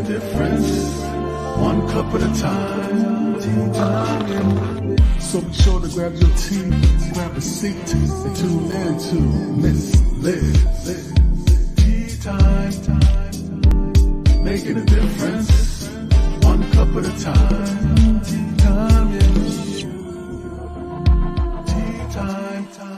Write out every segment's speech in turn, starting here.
difference, one cup at a time. Tea time. So be sure to grab your tea, grab a seat, and tune in to Miss Liz. Tea time, making a difference, one cup at a time. Tea time, yeah. Tea time, time.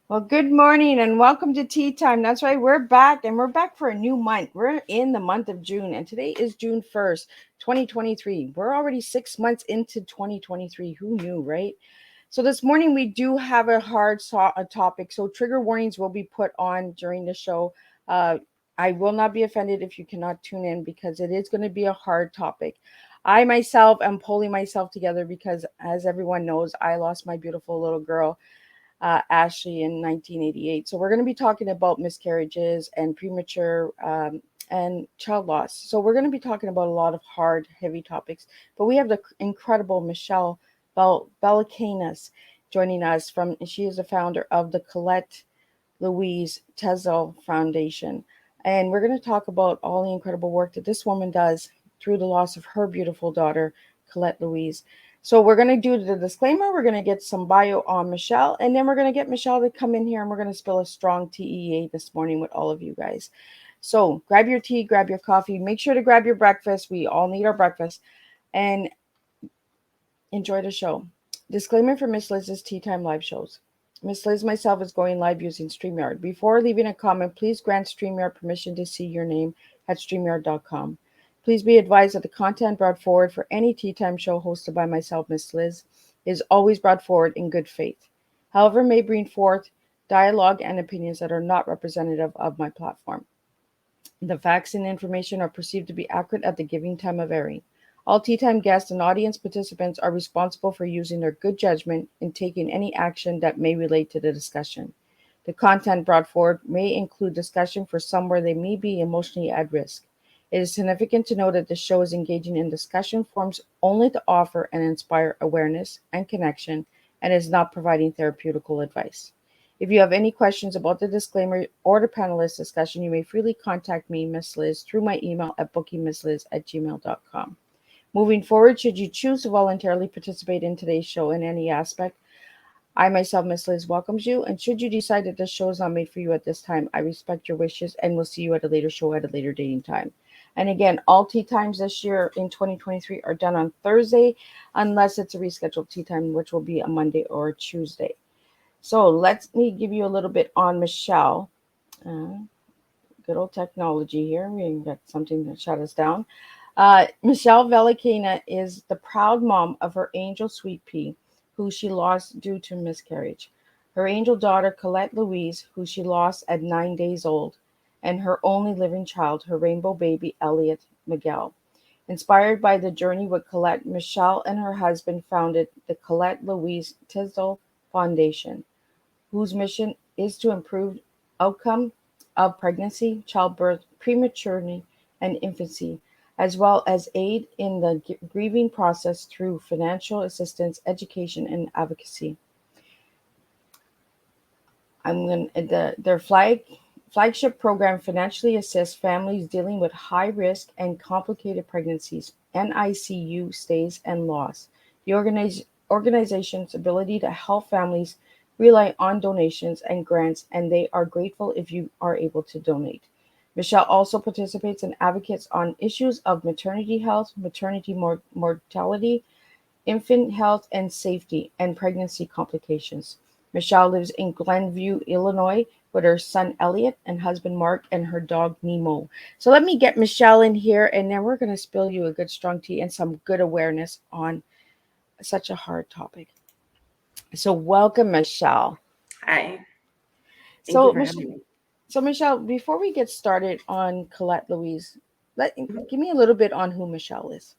Well, good morning and welcome to Tea Time. That's right, we're back and we're back for a new month. We're in the month of June and today is June 1st, 2023. We're already 6 months into 2023. Who knew, right? So this morning we do have a hard topic. So trigger warnings will be put on during the show. I will not be offended if you cannot tune in because it is going to be a hard topic. I myself am pulling myself together because as everyone knows, I lost my beautiful little girl Ashley in 1988. So we're going to be talking about miscarriages and premature and child loss. So we're going to be talking about a lot of hard, heavy topics. But we have the incredible Michelle Valiukenas joining us she is the founder of the Colette, Louise, Tisdahl Foundation. And we're going to talk about all the incredible work that this woman does through the loss of her beautiful daughter, Colette Louise. So we're going to do the disclaimer. We're going to get some bio on Michelle, and then we're going to get Michelle to come in here, and we're going to spill a strong TEA this morning with all of you guys. So grab your tea, grab your coffee. Make sure to grab your breakfast. We all need our breakfast. And enjoy the show. Disclaimer for Miss Liz's Tea Time live shows. Miss Liz myself is going live using StreamYard. Before leaving a comment, please grant StreamYard permission to see your name at StreamYard.com. Please be advised that the content brought forward for any Tea Time show hosted by myself, Miss Liz, is always brought forward in good faith. However, may bring forth dialogue and opinions that are not representative of my platform. The facts and information are perceived to be accurate at the giving time of airing. All Tea Time guests and audience participants are responsible for using their good judgment in taking any action that may relate to the discussion. The content brought forward may include discussion for some where they may be emotionally at risk. It is significant to note that the show is engaging in discussion forums only to offer and inspire awareness and connection and is not providing therapeutical advice. If you have any questions about the disclaimer or the panelist discussion, you may freely contact me, Miss Liz, through my email at bookingmissliz@gmail.com. Moving forward, should you choose to voluntarily participate in today's show in any aspect, I myself, Miss Liz, welcomes you. And should you decide that this show is not made for you at this time, I respect your wishes and will see you at a later show at a later dating time. And again, all tea times this year in 2023 are done on Thursday, unless it's a rescheduled tea time, which will be a Monday or a Tuesday. So let me give you a little bit on Michelle. Good old technology here. We got something to shut us down. Michelle Valiukenas is the proud mom of her angel sweet pea, who she lost due to miscarriage. Her angel daughter, Colette Louise, who she lost at 9 days old, and her only living child, her rainbow baby, Elliot Miguel. Inspired by the journey with Colette, Michelle and her husband founded the Colette Louise Tisdahl Foundation, whose mission is to improve outcome of pregnancy, childbirth, prematurity, and infancy, as well as aid in the grieving process through financial assistance, education, and advocacy. Their flagship program financially assists families dealing with high risk and complicated pregnancies, NICU stays, and loss. The organization's ability to help families rely on donations and grants, and they are grateful if you are able to donate. Michelle also participates and advocates on issues of maternity health, maternity mortality, infant health and safety, and pregnancy complications. Michelle lives in Glenview, Illinois, with her son Elliot and husband Mark and her dog Nemo. So let me get Michelle in here, and then we're going to spill you a good strong tea and some good awareness on such a hard topic. So welcome, Michelle. Hi, thank you So for Mich- having me. so Michelle, before we get started on Colette Louise, Mhm. give me a little bit on who Michelle is.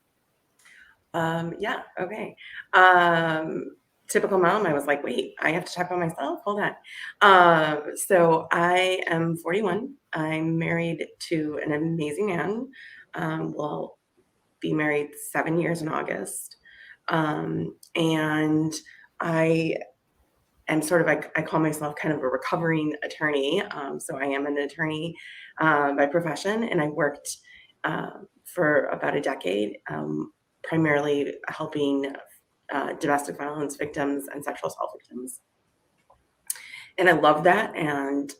Yeah, okay. Um, Typical mom, I was like, wait, I have to talk about myself? Hold on. So I am 41. I'm married to an amazing man. We'll be married 7 years in August. And I am sort of, I call myself kind of a recovering attorney. So I am an attorney by profession, and I worked for about a decade, primarily helping domestic violence victims and sexual assault victims. And I love that, and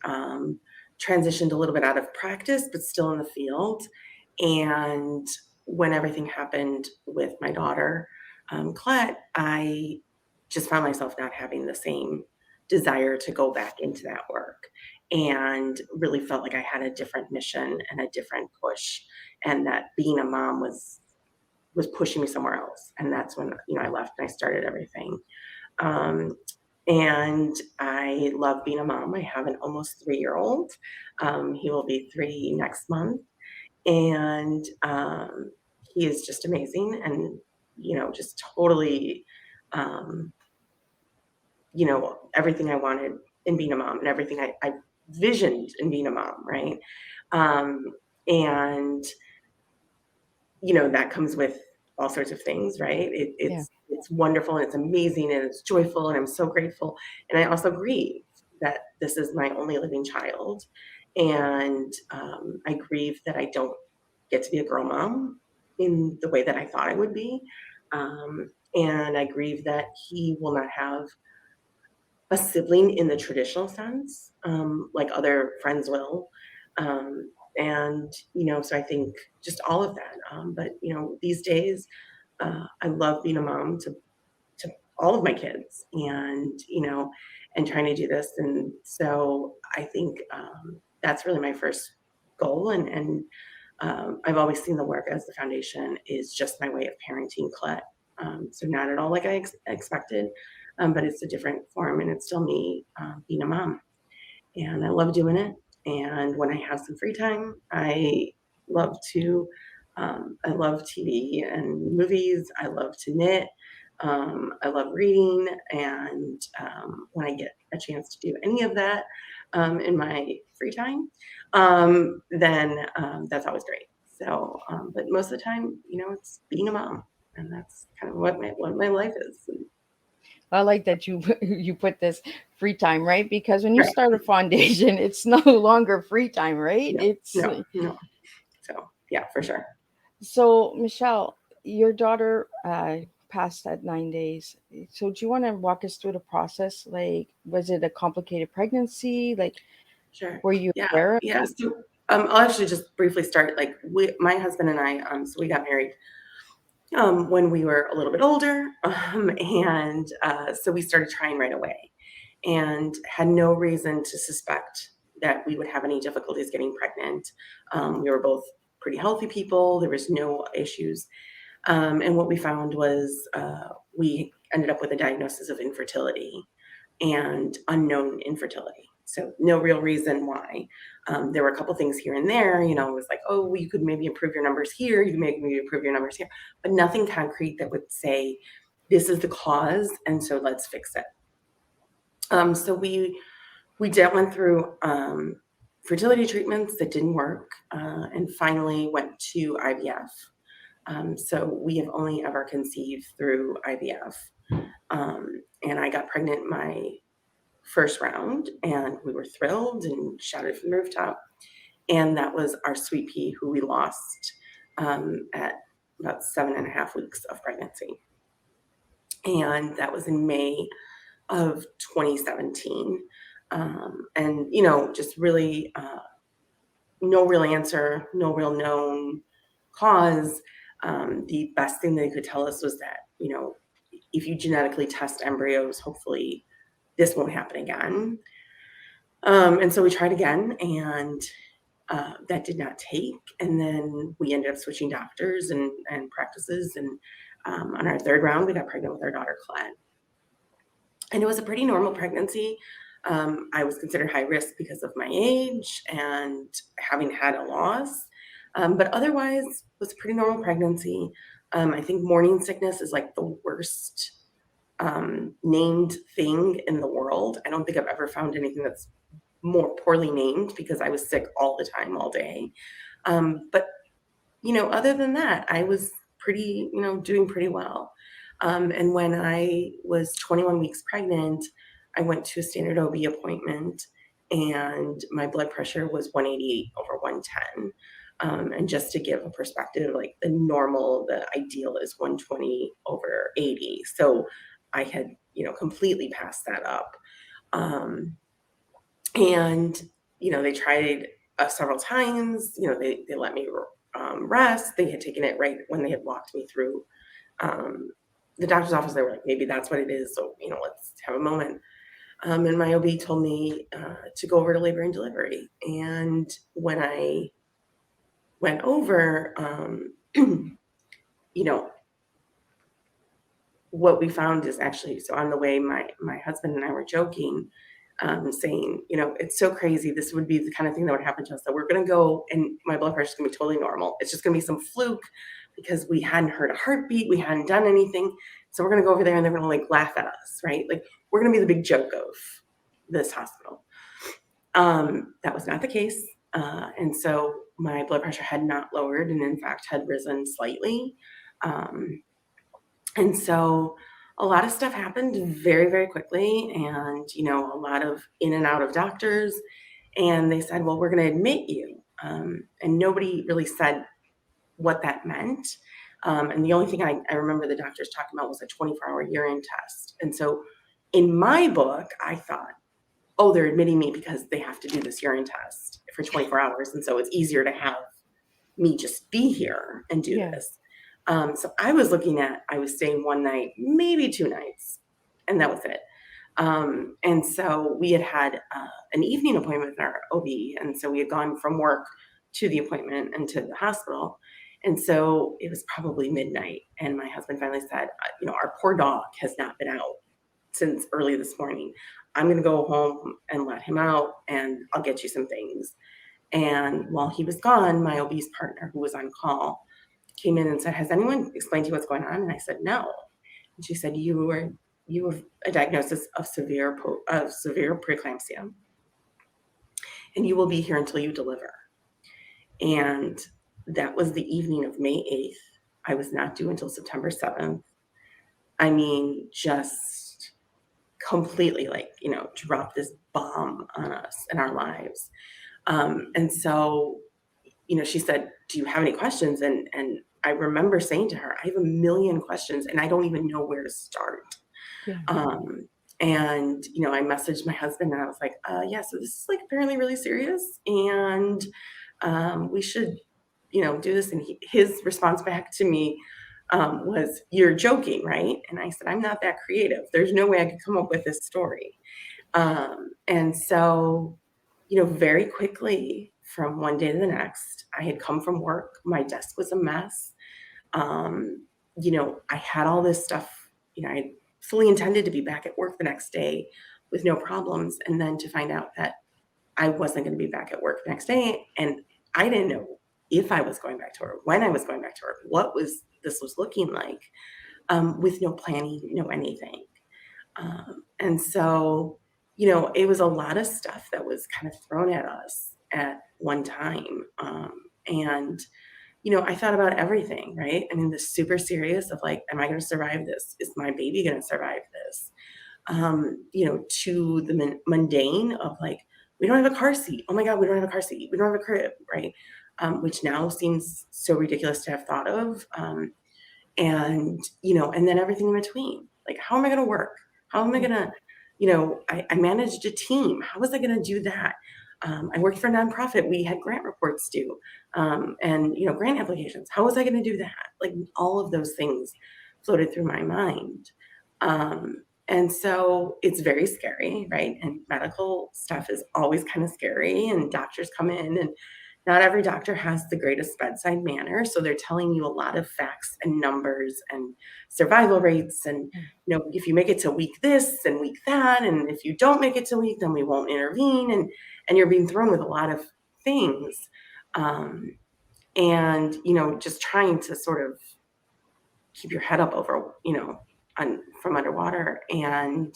transitioned a little bit out of practice, but still in the field. And when everything happened with my daughter, Colette, I just found myself not having the same desire to go back into that work, and really felt like I had a different mission and a different push, and that being a mom was pushing me somewhere else. And that's when, I left and I started everything. Um, and I love being a mom. I have an almost 3-year-old. He will be 3 next month, and he is just amazing, and just totally, um, everything I wanted in being a mom, and everything I visioned in being a mom, right? Um, and that comes with all sorts of things, right? Yeah. It's wonderful, and it's amazing, and it's joyful, and I'm so grateful. And I also grieve that this is my only living child, and I grieve that I don't get to be a girl mom in the way that I thought I would be, and I grieve that he will not have a sibling in the traditional sense, like other friends will. And, so I think just all of that. But, these days, I love being a mom to all of my kids, and, and trying to do this. And so I think that's really my first goal. And I've always seen the work as the foundation is just my way of parenting Colette. So not at all like I expected, but it's a different form, and it's still me being a mom. And I love doing it. And when I have some free time, love to, I love TV and movies. I love to knit. I love reading. And when I get a chance to do any of that in my free time, then that's always great. So, but most of the time, it's being a mom, and that's kind of what my life is. I like that you you put this free time, right? Because when you Right. start a foundation, it's no longer free time, right? No, It's no, no. So yeah, for sure. so Michelle, your daughter passed at 9 days. So do you want to walk us through the process? Like, was it a complicated pregnancy? Like, Sure. were you Yeah, aware of yeah. that? So, I'll actually just briefly start. Like, my husband and I, so we got married when we were a little bit older, and so we started trying right away, and had no reason to suspect that we would have any difficulties getting pregnant. We were both pretty healthy people. There was no issues, and what we found was we ended up with a diagnosis of infertility and unknown infertility. So no real reason why. There were a couple things here and there, it was like, oh, well, you could maybe improve your numbers here, you could maybe improve your numbers here, but nothing concrete that would say this is the cause, and so let's fix it. So we went through fertility treatments that didn't work, and finally went to IVF. So we have only ever conceived through IVF, and I got pregnant my first round, and we were thrilled and shouted from the rooftop. And that was our sweet pea, who we lost at about 7.5 weeks of pregnancy. And that was in May of 2017. And, just really no real answer, no real known cause. The best thing they could tell us was that, if you genetically test embryos, hopefully this won't happen again. And so we tried again, and that did not take. And then we ended up switching doctors and practices. And on our third round, we got pregnant with our daughter, Colette. And it was a pretty normal pregnancy. I was considered high risk because of my age and having had a loss. But otherwise, it was a pretty normal pregnancy. I think morning sickness is like the worst named thing in the world. I don't think I've ever found anything that's more poorly named, because I was sick all the time, all day. But, other than that, I was pretty, doing pretty well. And when I was 21 weeks pregnant, I went to a standard OB appointment, and my blood pressure was 188 over 110. And just to give a perspective, like the ideal is 120 over 80. So I had, completely passed that up. And, they tried several times, they let me rest. They had taken it right when they had walked me through the doctor's office. They were like, maybe that's what it is. So, let's have a moment. And my OB told me to go over to labor and delivery. And when I went over, what we found is actually, so on the way, my husband and I were joking, saying, it's so crazy. This would be the kind of thing that would happen to us, that we're going to go and my blood pressure is going to be totally normal. It's just going to be some fluke, because we hadn't heard a heartbeat. We hadn't done anything. So we're going to go over there and they're going to laugh at us, right? Like, we're going to be the big joke of this hospital. That was not the case. And so my blood pressure had not lowered, and in fact had risen slightly. And so a lot of stuff happened very, very quickly, and, a lot of in and out of doctors. And they said, well, we're going to admit you. And nobody really said what that meant. And the only thing I remember the doctors talking about was a 24-hour urine test. And so in my book, I thought, oh, they're admitting me because they have to do this urine test for 24 hours. And so it's easier to have me just be here and do this. So I was staying one night, maybe 2 nights, and that was it. And so we had an evening appointment with our OB. And so we had gone from work to the appointment and to the hospital. And so it was probably midnight. And my husband finally said, our poor dog has not been out since early this morning. I'm going to go home and let him out, and I'll get you some things. And while he was gone, my OB's partner, who was on call, came in and said, has anyone explained to you what's going on? And I said, no. And she said, you have a diagnosis of severe preeclampsia, and you will be here until you deliver. And that was the evening of May 8th. I was not due until September 7th. I mean, just completely dropped this bomb on us and our lives. And so, she said, do you have any questions? And I remember saying to her, I have a million questions and I don't even know where to start. Yeah. And, I messaged my husband and I was like, yeah, so this is apparently really serious, and we should, do this. And his response back to me was, you're joking, right? And I said, I'm not that creative. There's no way I could come up with this story. And so, very quickly, from one day to the next, I had come from work. My desk was a mess. I had all this stuff, I fully intended to be back at work the next day with no problems. And then to find out that I wasn't going to be back at work the next day. And I didn't know if I was going back to work, when I was going back to work, what this was looking like, with no planning, no anything. And so, it was a lot of stuff that was kind of thrown at us at one time. And, I thought about everything, right? I mean, the super serious of am I going to survive this? Is my baby going to survive this? To the mundane of we don't have a car seat. Oh my God, we don't have a car seat. We don't have a crib, right? Which now seems so ridiculous to have thought of. And then everything in between. How am I going to work? How am I going to I managed a team. How was I going to do that? I worked for a nonprofit. We had grant reports due, and grant applications. How was I going to do that? Like all of those things floated through my mind. And so it's very scary, right? And medical stuff is always kind of scary, and doctors come in, and not every doctor has the greatest bedside manner. So they're telling you a lot of facts and numbers and survival rates. And, if you make it to week this and week that, and if you don't make it to week, then we won't intervene. And you're being thrown with a lot of things. And, just trying to sort of keep your head up over, from underwater, and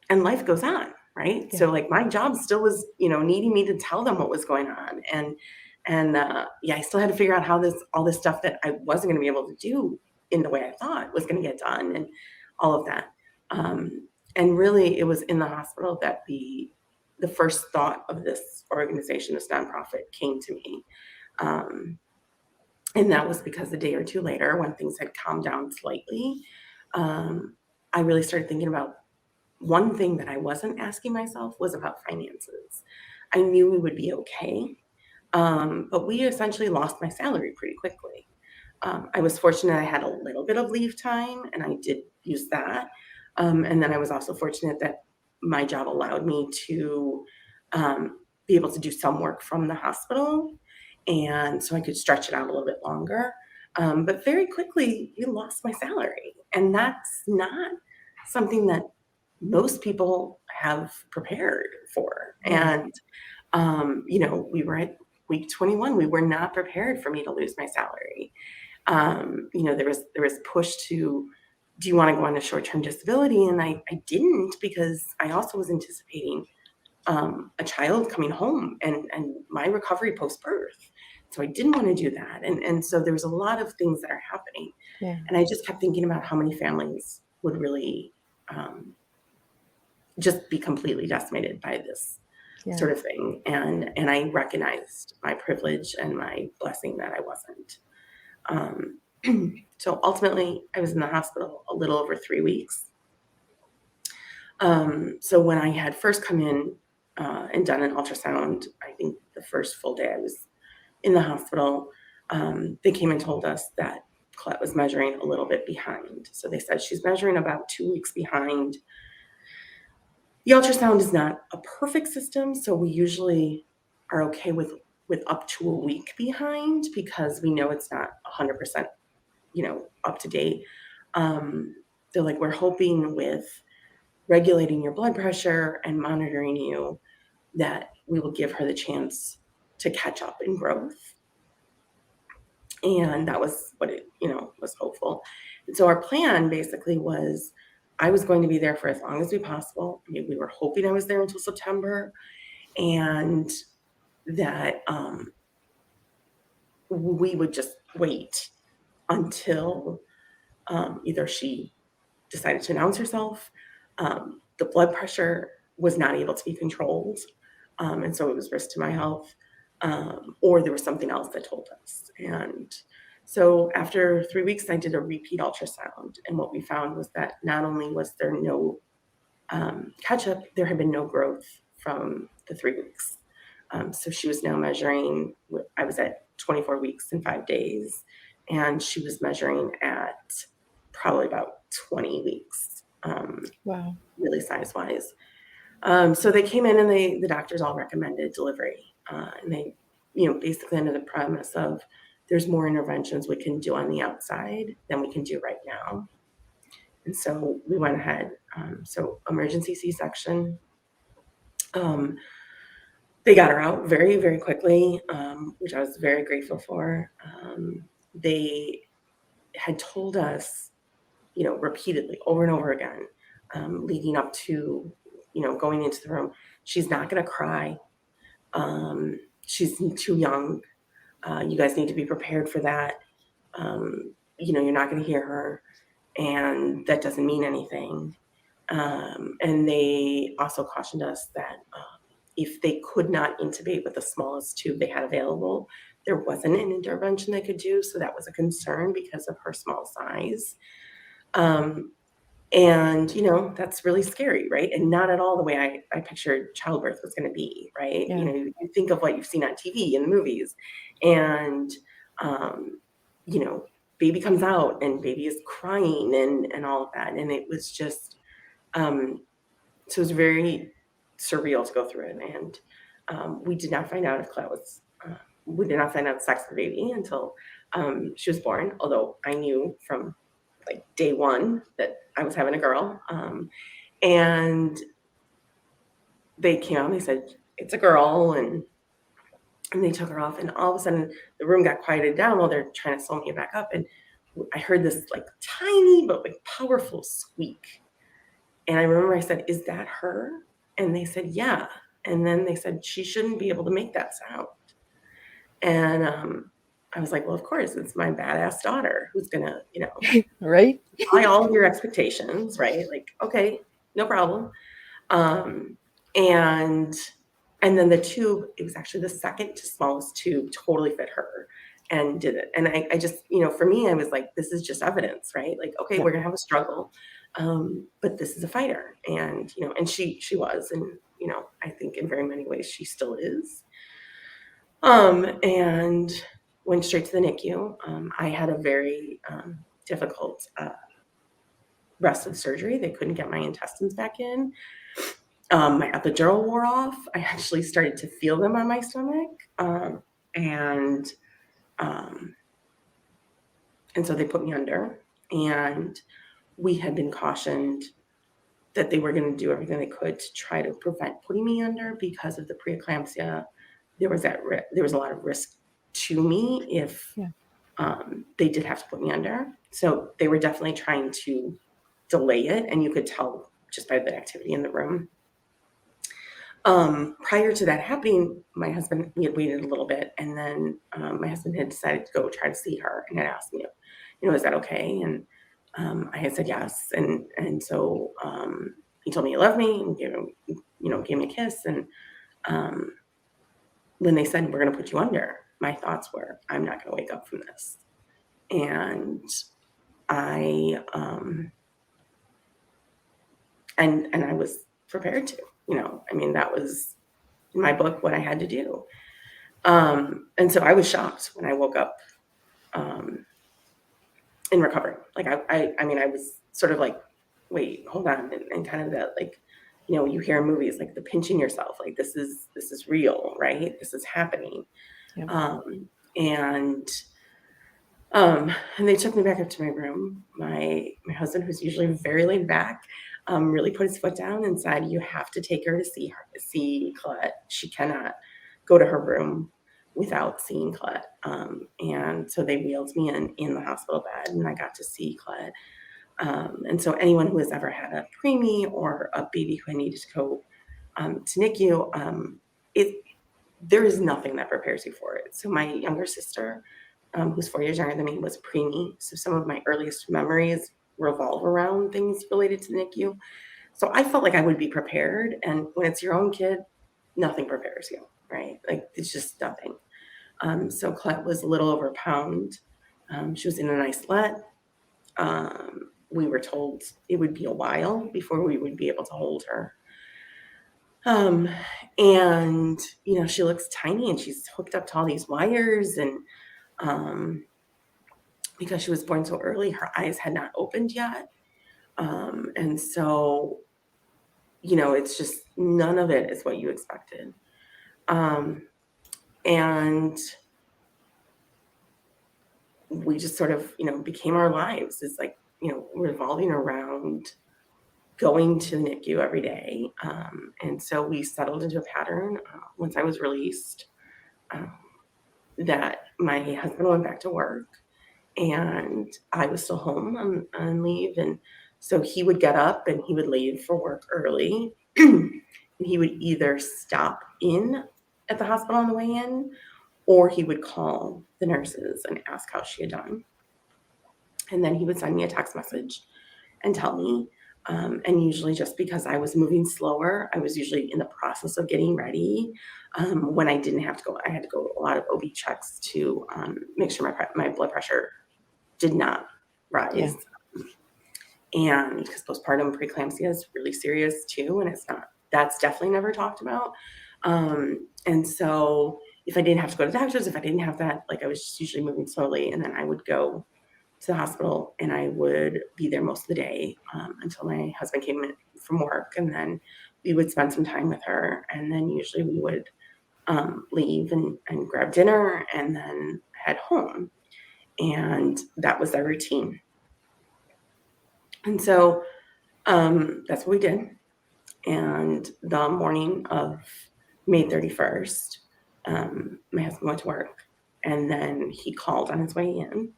life goes on, right? Yeah. So like my job still was, needing me to tell them what was going on, and I still had to figure out how all this stuff that I wasn't going to be able to do in the way I thought was going to get done, and all of that. And really, it was in the hospital that the first thought of this organization, this nonprofit, came to me. And that was because a day or two later, when things had calmed down slightly, I really started thinking about one thing that I wasn't asking myself was about finances. I knew we would be okay, but we essentially lost my salary pretty quickly. I was fortunate I had a little bit of leave time, and I did use that. And then I was also fortunate that my job allowed me to be able to do some work from the hospital, and so I could stretch it out a little bit longer. But very quickly, we lost my salary, and that's not something that most people have prepared for. And, we were at week 21. We were not prepared for me to lose my salary. There was push to, do you want to go on a short-term disability? And I didn't, because I also was anticipating a child coming home and my recovery post-birth. So I didn't want to do that. And so there was a lot of things that are happening. Yeah. And I just kept thinking about how many families would really just be completely decimated by this sort of thing. And I recognized my privilege and my blessing that I wasn't. So ultimately, I was in the hospital a little over 3 weeks. So when I had first come in and done an ultrasound, I think the first full day I was in the hospital, they came and told us that Colette was measuring a little bit behind. So they said she's measuring about 2 weeks behind. The ultrasound is not a perfect system, so we usually are okay with up to a week behind, because we know it's not 100%, up to date. They're like, we're hoping with regulating your blood pressure and monitoring you that we will give her the chance to catch up in growth. And that was what it, was hopeful. And so our plan basically was, I was going to be there for as long as possible. I mean, we were hoping I was there until September, and that we would just wait until either she decided to announce herself, the blood pressure was not able to be controlled, and so it was risk to my health, or there was something else that told us. And so after 3 weeks, I did a repeat ultrasound, and what we found was that not only was there no catch-up, there had been no growth from the 3 weeks. So she was now measuring, I was at 24 weeks and 5 days, and she was measuring at probably about 20 weeks. Wow. Really size-wise. So they came in, and the doctors all recommended delivery. And they, basically under the premise of, there's more interventions we can do on the outside than we can do right now. And so we went ahead. So emergency C-section. They got her out very, very quickly, which I was very grateful for. They had told us, repeatedly, over and over again, leading up to, going into the room, she's not going to cry. She's too young. You guys need to be prepared for that. You're not going to hear her, and that doesn't mean anything. And they also cautioned us that if they could not intubate with the smallest tube they had available, there wasn't an intervention they could do. So that was a concern because of her small size. And, that's really scary, right? And not at all the way I pictured childbirth was going to be, right? Yeah. You think of what you've seen on TV in the movies, and, um, you know, baby comes out and baby is crying and all of that. And it was just, so it was very surreal to go through it. And we did not find out if Colette was, we did not find out the sex of the baby until she was born, although I knew from like day one that I was having a girl. And they came out and they said, it's a girl. And they took her off. And all of a sudden, the room got quieted down while they're trying to sew me back up. And I heard this like tiny but like powerful squeak. And I remember I said, is that her? And they said, yeah. And then they said, she shouldn't be able to make that sound. And I was like, well, of course, it's my badass daughter who's going to, Right. high all of your expectations, right? Like, okay, no problem. And then the tube, it was actually the second to smallest tube, totally fit her and did it. And I just, for me, I was like, this is just evidence, right? Like, okay, Yeah. we're gonna have a struggle, but this is a fighter. And, and she was, and, I think in very many ways she still is. And went straight to the NICU. I had a very difficult rest of the surgery. They couldn't get my intestines back in. My epidural wore off. I actually started to feel them on my stomach. And so they put me under. And we had been cautioned that they were going to do everything they could to try to prevent putting me under because of the preeclampsia. There was a lot of risk to me if they did have to put me under. So they were definitely trying to delay it, and you could tell just by the activity in the room. Prior to that happening, my husband, we had waited a little bit, and then my husband had decided to go try to see her and had asked me, is that okay? And I had said yes. And so he told me he loved me and gave me a kiss. And when they said, we're going to put you under, my thoughts were, I'm not going to wake up from this. And I was prepared to, that was in my book what I had to do. And so I was shocked when I woke up in recovery. Like I was sort of like, wait, hold on, and kind of that, like, you hear in movies like the pinching yourself, like this is real, right? This is happening. Yeah. And they took me back up to my room. My husband, who's usually very laid back, really put his foot down and said, you have to take her to see Colette. She cannot go to her room without seeing Colette. And so they wheeled me in the hospital bed, and I got to see Colette. And so anyone who has ever had a preemie or a baby who needed to go to NICU, there is nothing that prepares you for it. So my younger sister, who's 4 years younger than me, was preemie. So some of my earliest memories revolve around things related to the NICU. So I felt like I would be prepared. And when it's your own kid, nothing prepares you, right? Like it's just nothing. So Colette was a little over a pound. She was in an isolette. We were told it would be a while before we would be able to hold her. And, she looks tiny and she's hooked up to all these wires, and because she was born so early, her eyes had not opened yet. And so, it's just none of it is what you expected. And we just sort of, became our lives. It's like, revolving around going to the NICU every day. And so we settled into a pattern once I was released, that my husband went back to work and I was still home on leave. And so he would get up and he would leave for work early. And he would either stop in at the hospital on the way in, or he would call the nurses and ask how she had done. And then he would send me a text message and tell me. And usually just because I was moving slower, I was usually in the process of getting ready. When I didn't have to go, I had to go a lot of OB checks to make sure my blood pressure did not rise. And because postpartum preeclampsia is really serious too, and that's definitely never talked about. And so if I didn't have to go to the doctors, if I didn't have that, like I was just usually moving slowly, and then I would go to the hospital and I would be there most of the day until my husband came in from work, and then we would spend some time with her, and then usually we would leave and grab dinner and then head home. And that was our routine. And so that's what we did. And the morning of May 31st, my husband went to work, and then he called on his way in.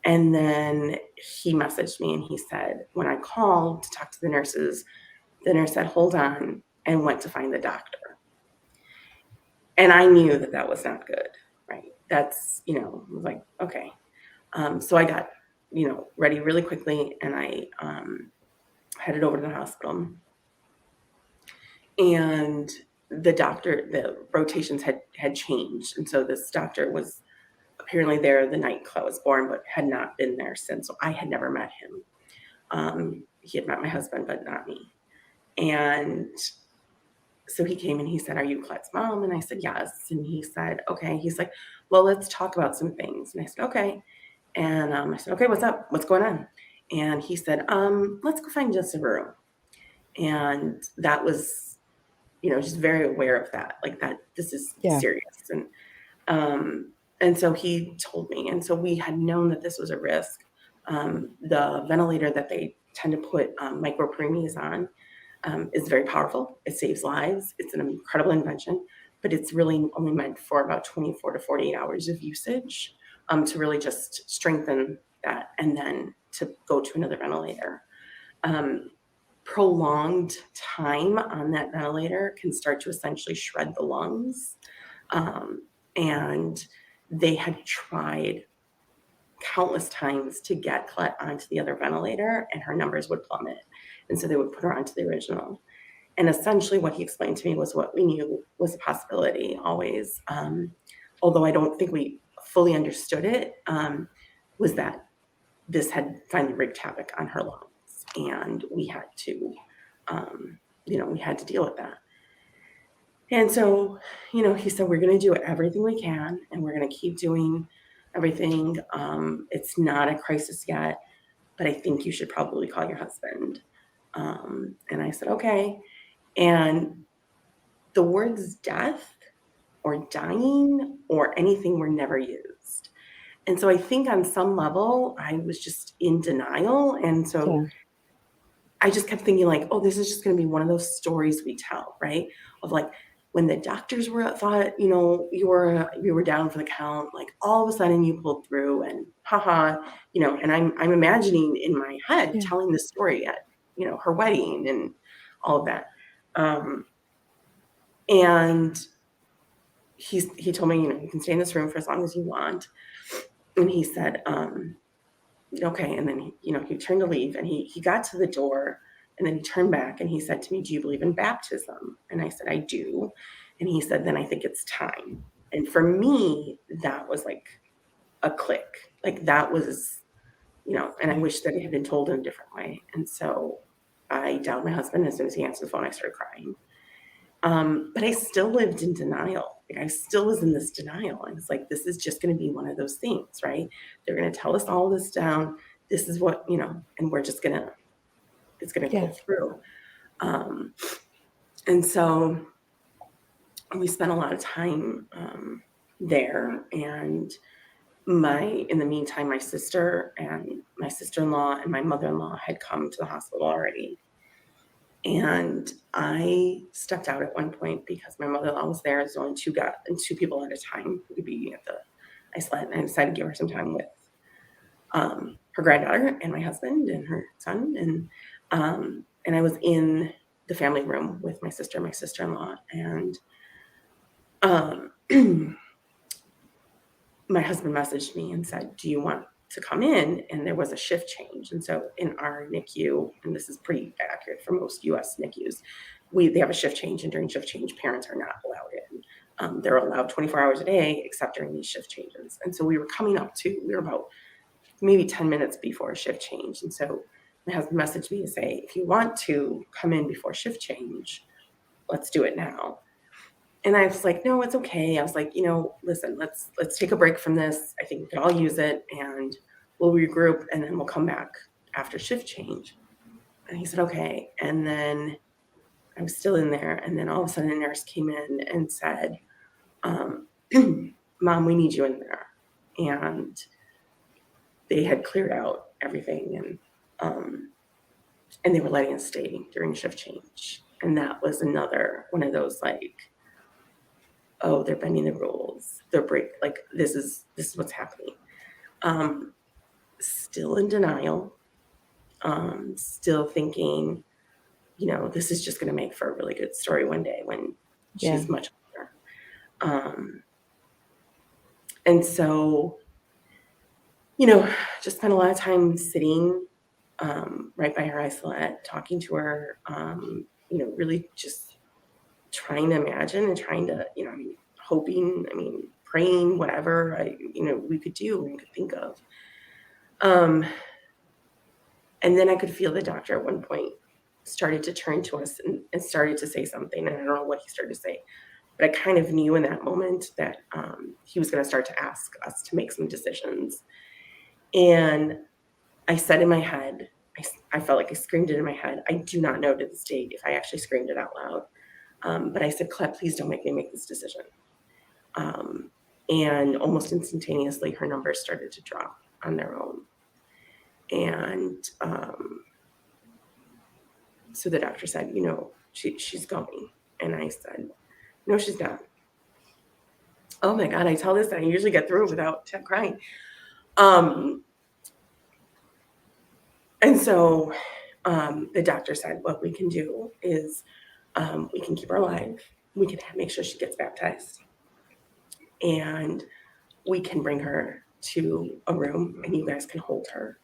And then he messaged me and he said, when I called to talk to the nurses, the nurse said, hold on, and went to find the doctor. And I knew that that was not good, right? That's, like, okay. So I got, ready really quickly, and I headed over to the hospital. And the rotations had changed. And so this doctor was apparently there the night Colette was born, but had not been there since. So I had never met him. He had met my husband, but not me. And so he came and he said, are you Colette's mom? And I said, yes. And he said, okay. He's like, well, let's talk about some things. And I said, okay. And I said, okay, what's up? What's going on? And he said, let's go find just a room. And that was, just very aware of that, like that this is serious. And so he told me, and so we had known that this was a risk. The ventilator that they tend to put micropremies on is very powerful. It saves lives. It's an incredible invention, but it's really only meant for about 24 to 48 hours of usage to really just strengthen that, and then to go to another ventilator. Prolonged time on that ventilator can start to essentially shred the lungs. And they had tried countless times to get Colette onto the other ventilator, and her numbers would plummet. And so they would put her onto the original. And essentially what he explained to me was what we knew was a possibility always, although I don't think we fully understood it, was that this had finally wreaked havoc on her lungs. And we had to, we had to deal with that. And so, he said, we're going to do everything we can, and we're going to keep doing everything. It's not a crisis yet, but I think you should probably call your husband. And I said, okay. And the words death or dying or anything were never used. And so I think on some level, I was just in denial. And so I just kept thinking like, oh, this is just going to be one of those stories we tell, right? Of like, when the doctors thought, you were down for the count, like all of a sudden you pulled through, and haha, and I'm imagining in my head telling the story at, her wedding and all of that. And he told me, you can stay in this room for as long as you want. And he said, okay. And then, he turned to leave, and he got to the door, and then he turned back and he said to me, do you believe in baptism? And I said, I do. And he said, then I think it's time. And for me, that was like a click. Like that was, and I wish that it had been told in a different way. And so I dialed my husband. As soon as he answered the phone, I started crying. But I still lived in denial. Like I still was in this denial. And it's like, this is just going to be one of those things, right? They're going to tell us all this down. This is what, and we're just it's going to go through. And so we spent a lot of time there. And in the meantime, my sister and my sister-in-law and my mother-in-law had come to the hospital already. And I stepped out at one point because my mother-in-law was there. There's only two people at a time who could be at the isolate. And I decided to give her some time with her granddaughter and my husband and her son. And I was in the family room with my sister and my sister-in-law. And my husband messaged me and said, do you want to come in? And there was a shift change. And so in our NICU, and this is pretty accurate for most US NICUs, they have a shift change, and during shift change, parents are not allowed in. They're allowed 24 hours a day, except during these shift changes. And so we were about maybe 10 minutes before a shift change. And so my husband messaged me to say, if you want to come in before shift change, let's do it now. And I was like, no, it's okay. I was like, listen, let's take a break from this. I think we could all use it, and we'll regroup, and then we'll come back after shift change. And he said, okay. And then I was still in there, and then all of a sudden a nurse came in and said, Mom, we need you in there. And they had cleared out everything, and they were letting us stay during shift change. And that was another one of those, like, oh, they're bending the rules. Like, this is what's happening. Still in denial. Still thinking, this is just going to make for a really good story one day when she's much older. And so, just spent a lot of time sitting right by her isolette, talking to her, really just trying to imagine and trying to, hoping, praying, whatever we could do and could think of. And then I could feel the doctor at one point started to turn to us and started to say something. And I don't know what he started to say, but I kind of knew in that moment that he was going to start to ask us to make some decisions. And I said in my head, I felt like I screamed it in my head. I do not know to this date if I actually screamed it out loud. But I said, Colette, please don't make me make this decision. And almost instantaneously, her numbers started to drop on their own. And so the doctor said, she's going. And I said, no, she's not. Oh my God, I tell this and I usually get through it without crying. And so the doctor said, what we can do is we can keep her alive. We can make sure she gets baptized. And we can bring her to a room and you guys can hold her.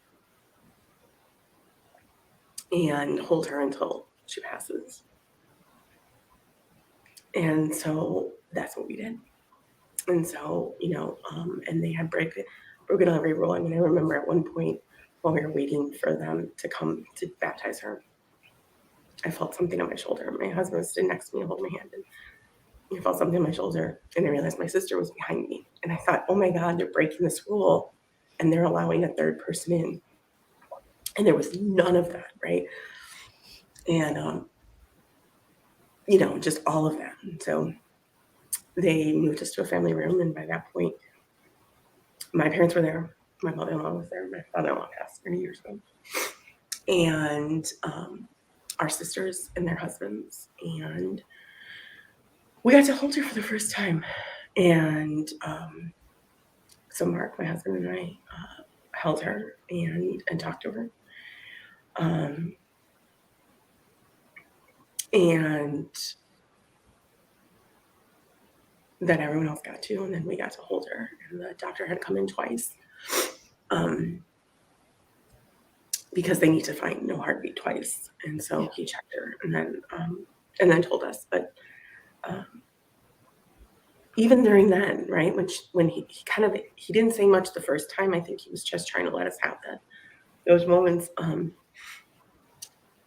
And hold her until she passes. And so that's what we did. And so, and they had broken every rule. I remember at one point while we were waiting for them to come to baptize her, I felt something on my shoulder. My husband was sitting next to me and holding my hand, and I felt something on my shoulder, and I realized my sister was behind me. And I thought, oh my God, they're breaking this rule, and they're allowing a third person in. And there was none of that, right? And, just all of that. And so they moved us to a family room, and by that point, my parents were there. My mother-in-law was there. My father-in-law passed many years ago. And our sisters and their husbands. And we got to hold her for the first time. And so Mark, my husband, and I held her and talked to her. And then everyone else got to, and then we got to hold her. And the doctor had come in twice. Because they need to find no heartbeat twice. And so he checked her and then told us. But even during then, right, when he didn't say much the first time. I think he was just trying to let us have those moments.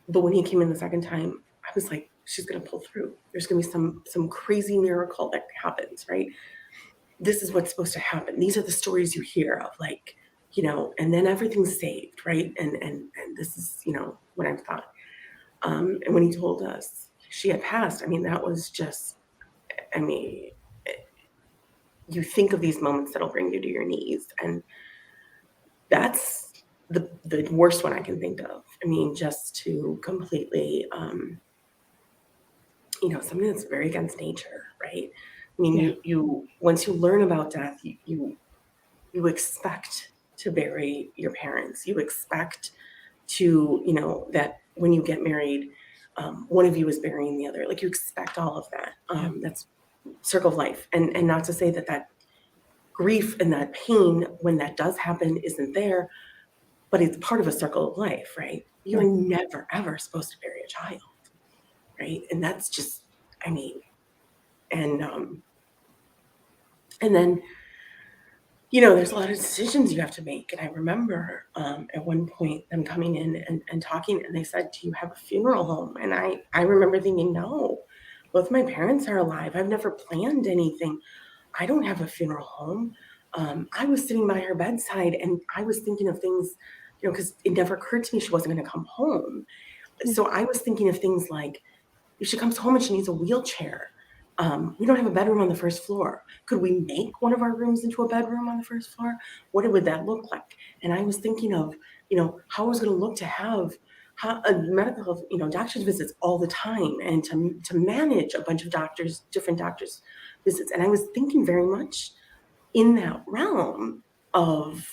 But when he came in the second time, I was like, she's going to pull through. There's going to be some crazy miracle that happens, right? This is what's supposed to happen. These are the stories you hear of, like, and then everything's saved, right? And this is, what I thought. And when he told us she had passed, that was just, you think of these moments that'll bring you to your knees. And that's the worst one I can think of. Just to completely, something that's very against nature, right? You once you learn about death, you expect to bury your parents. You expect to, that when you get married, one of you is burying the other. Like, you expect all of that. That's circle of life. And not to say that grief and that pain, when that does happen, isn't there, but it's part of a circle of life, right? You're never, ever supposed to bury a child, right? And that's just, and then, there's a lot of decisions you have to make. And I remember at one point them coming in and talking, and they said, "Do you have a funeral home?" And I remember thinking, no, both my parents are alive. I've never planned anything. I don't have a funeral home. I was sitting by her bedside and I was thinking of things, because it never occurred to me she wasn't going to come home. So I was thinking of things like, if she comes home and she needs a wheelchair, we don't have a bedroom on the first floor. Could we make one of our rooms into a bedroom on the first floor? What would that look like? And I was thinking of, how it was going to look to have medical, doctor's visits all the time, and to manage a bunch of different doctors' visits. And I was thinking very much in that realm of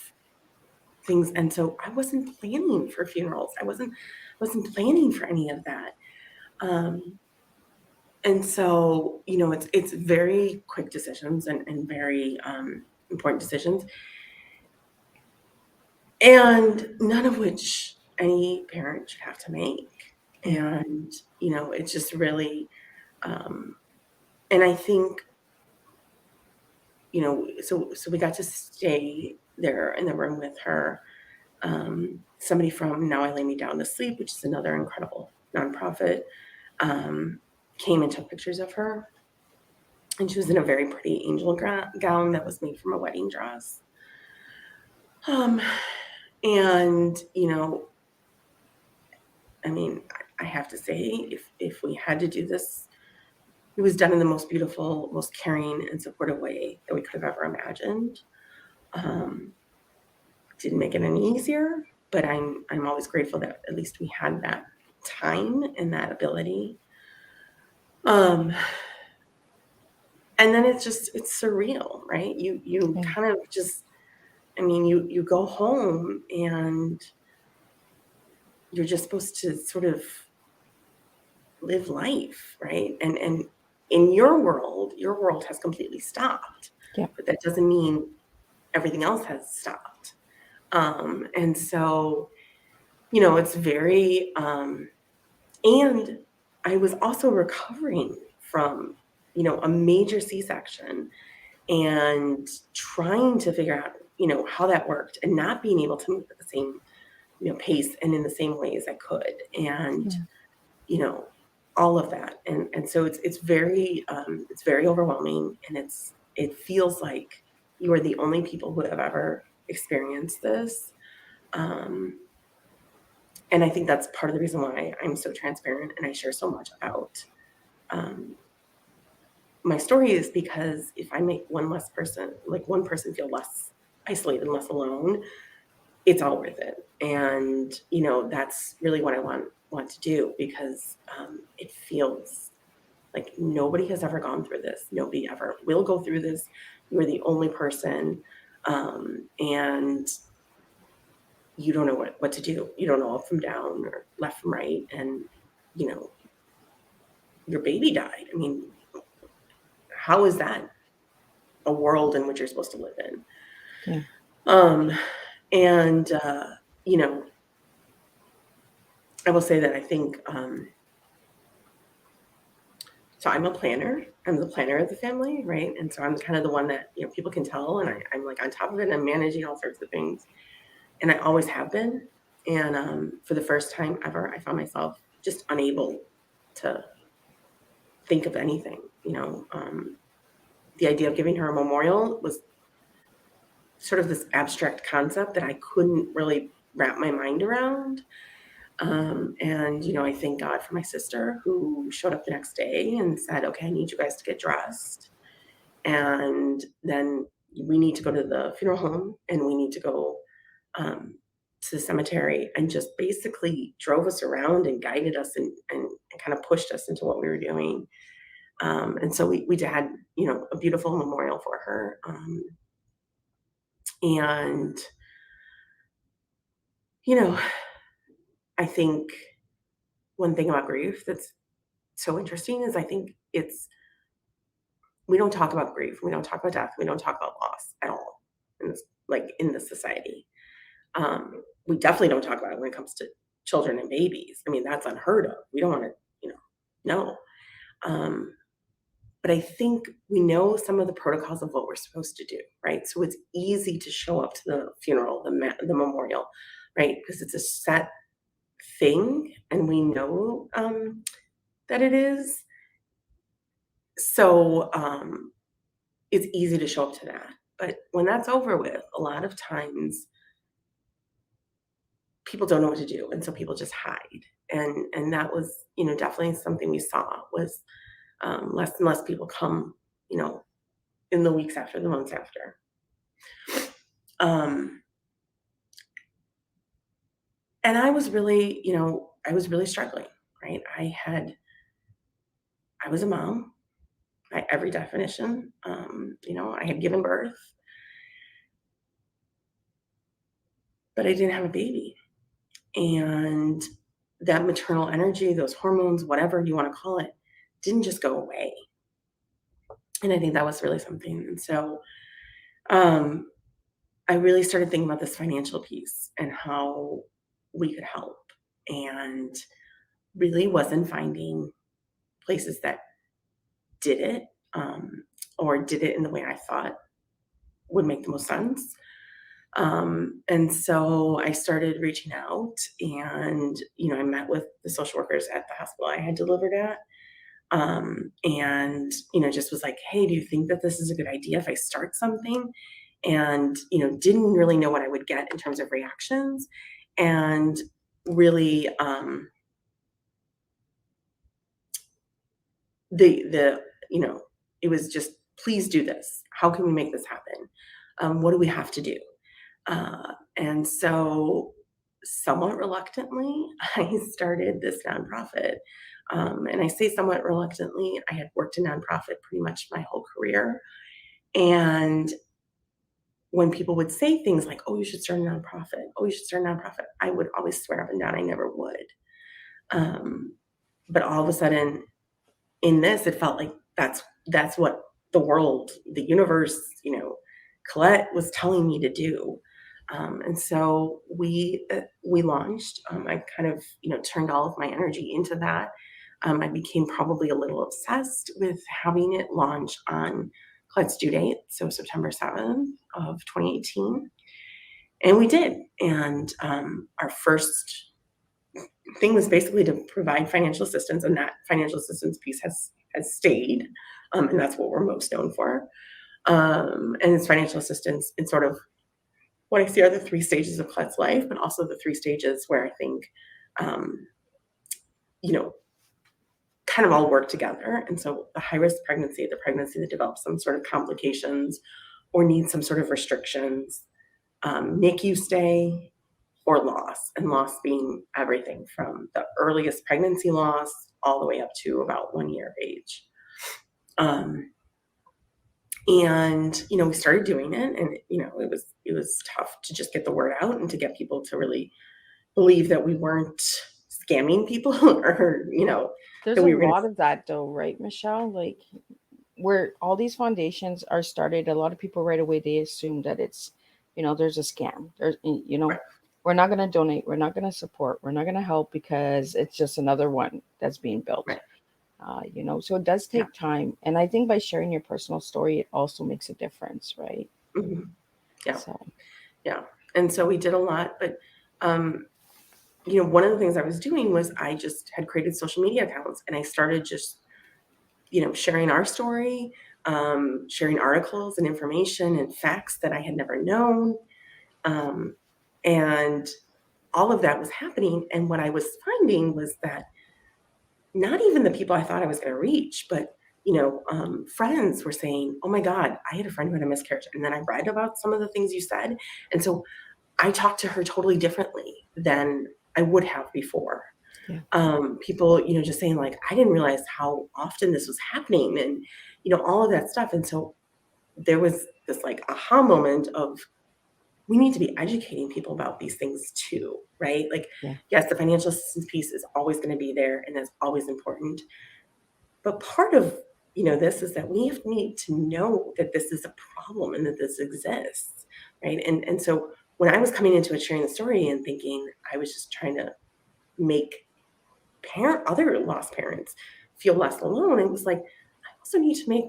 things. And so I wasn't planning for funerals. I wasn't planning for any of that. And so, it's very quick decisions and very important decisions, and none of which any parent should have to make. And, it's just really, and I think, so we got to stay there in the room with her. Somebody from Now I Lay Me Down to Sleep, which is another incredible nonprofit, came and took pictures of her. And she was in a very pretty angel gown that was made from a wedding dress. And, I mean, I have to say, if we had to do this, it was done in the most beautiful, most caring and supportive way that we could have ever imagined. Didn't make it any easier, but I'm always grateful that at least we had that time and that ability. And then it's surreal, right? You kind of just, you go home and you're just supposed to sort of live life, right? And in your world has completely stopped. Yeah. But that doesn't mean everything else has stopped. And so, it's very, and I was also recovering from, a major C-section and trying to figure out, how that worked, and not being able to move at the same, pace and in the same way as I could. And, all of that. And so it's very overwhelming, and it feels like you are the only people who have ever experienced this. And I think that's part of the reason why I'm so transparent and I share so much about my story, is because if I make one person feel less isolated and less alone, it's all worth it. And, that's really what I want to do, because it feels like nobody has ever gone through this. Nobody ever will go through this. You're the only person. And you don't know what to do. You don't know up from down or left from right. And, your baby died. I mean, how is that a world in which you're supposed to live in? Yeah. And, I will say that I think, so I'm a planner. I'm the planner of the family, right? And so I'm kind of the one that, people can tell, and I'm like on top of it, and I'm managing all sorts of things. And I always have been. And for the first time ever, I found myself just unable to think of anything. The idea of giving her a memorial was sort of this abstract concept that I couldn't really wrap my mind around. And, I thank God for my sister, who showed up the next day and said, "Okay, I need you guys to get dressed. And then we need to go to the funeral home, and we need to go to the cemetery," and just basically drove us around and guided us and kind of pushed us into what we were doing. And so we had, a beautiful memorial for her. And, I think one thing about grief that's so interesting is I think we don't talk about grief. We don't talk about death. We don't talk about loss at all in this society. We definitely don't talk about it when it comes to children and babies. I mean, that's unheard of. We don't want to, no. But I think we know some of the protocols of what we're supposed to do, right? So it's easy to show up to the funeral, the memorial, right? Because it's a set thing, and we know that it is. So it's easy to show up to that. But when that's over with, a lot of times people don't know what to do, and so people just hide. And that was, definitely something we saw was less and less people come, in the weeks after, the months after. And I was really, struggling, right? I was a mom by every definition. I had given birth, but I didn't have a baby. And that maternal energy, those hormones, whatever you want to call it, didn't just go away. And I think that was really something. And so I really started thinking about this financial piece and how we could help, and really wasn't finding places that did it or did it in the way I thought would make the most sense. And so I started reaching out, and, I met with the social workers at the hospital I had delivered at. And, just was like, hey, do you think that this is a good idea if I start something? And, didn't really know what I would get in terms of reactions. And really, it was just, please do this. How can we make this happen? What do we have to do? And so somewhat reluctantly, I started this nonprofit. And I say somewhat reluctantly, I had worked in nonprofit pretty much my whole career. And when people would say things like, oh, you should start a nonprofit, I would always swear up and down I never would. But all of a sudden in this, it felt like that's what the world, the universe, Colette was telling me to do. And so we launched. I kind of, turned all of my energy into that. I became probably a little obsessed with having it launch on Colette's due date, so September 7th of 2018. And we did. And our first thing was basically to provide financial assistance, and that financial assistance piece has stayed. And that's what we're most known for. And it's financial assistance in sort of what I see are the 3 stages of Colette's life, but also the 3 stages where I think, kind of all work together. And so the high-risk pregnancy, the pregnancy that develops some sort of complications or needs some sort of restrictions, NICU stay, or loss, and loss being everything from the earliest pregnancy loss all the way up to about 1 year of age. And, we started doing it, and, it was tough to just get the word out and to get people to really believe that we weren't scamming people or, There's that we a were lot of that though, right, Michelle? Like where all these foundations are started, a lot of people right away, they assume that it's, there's a scam. There's, Right. we're not going to donate. We're not going to support. We're not going to help because it's just another one that's being built. Right. So it does take time. And I think by sharing your personal story, it also makes a difference, right? Mm-hmm. Yeah. So. Yeah. And so we did a lot, but, one of the things I was doing was I just had created social media accounts, and I started just, sharing our story, sharing articles and information and facts that I had never known. And all of that was happening. And what I was finding was that not even the people I thought I was going to reach, but, friends were saying, oh my God, I had a friend who had a miscarriage. And then I read about some of the things you said. And so I talked to her totally differently than I would have before. Yeah. People, just saying like, I didn't realize how often this was happening, and, all of that stuff. And so there was this like aha moment of, we need to be educating people about these things too, right? Like, yes, the financial assistance piece is always going to be there, and that's always important. But part of, this is that we need to know that this is a problem and that this exists, right? And so when I was coming into it, sharing the story and thinking I was just trying to make other lost parents feel less alone, it was like, I also need to make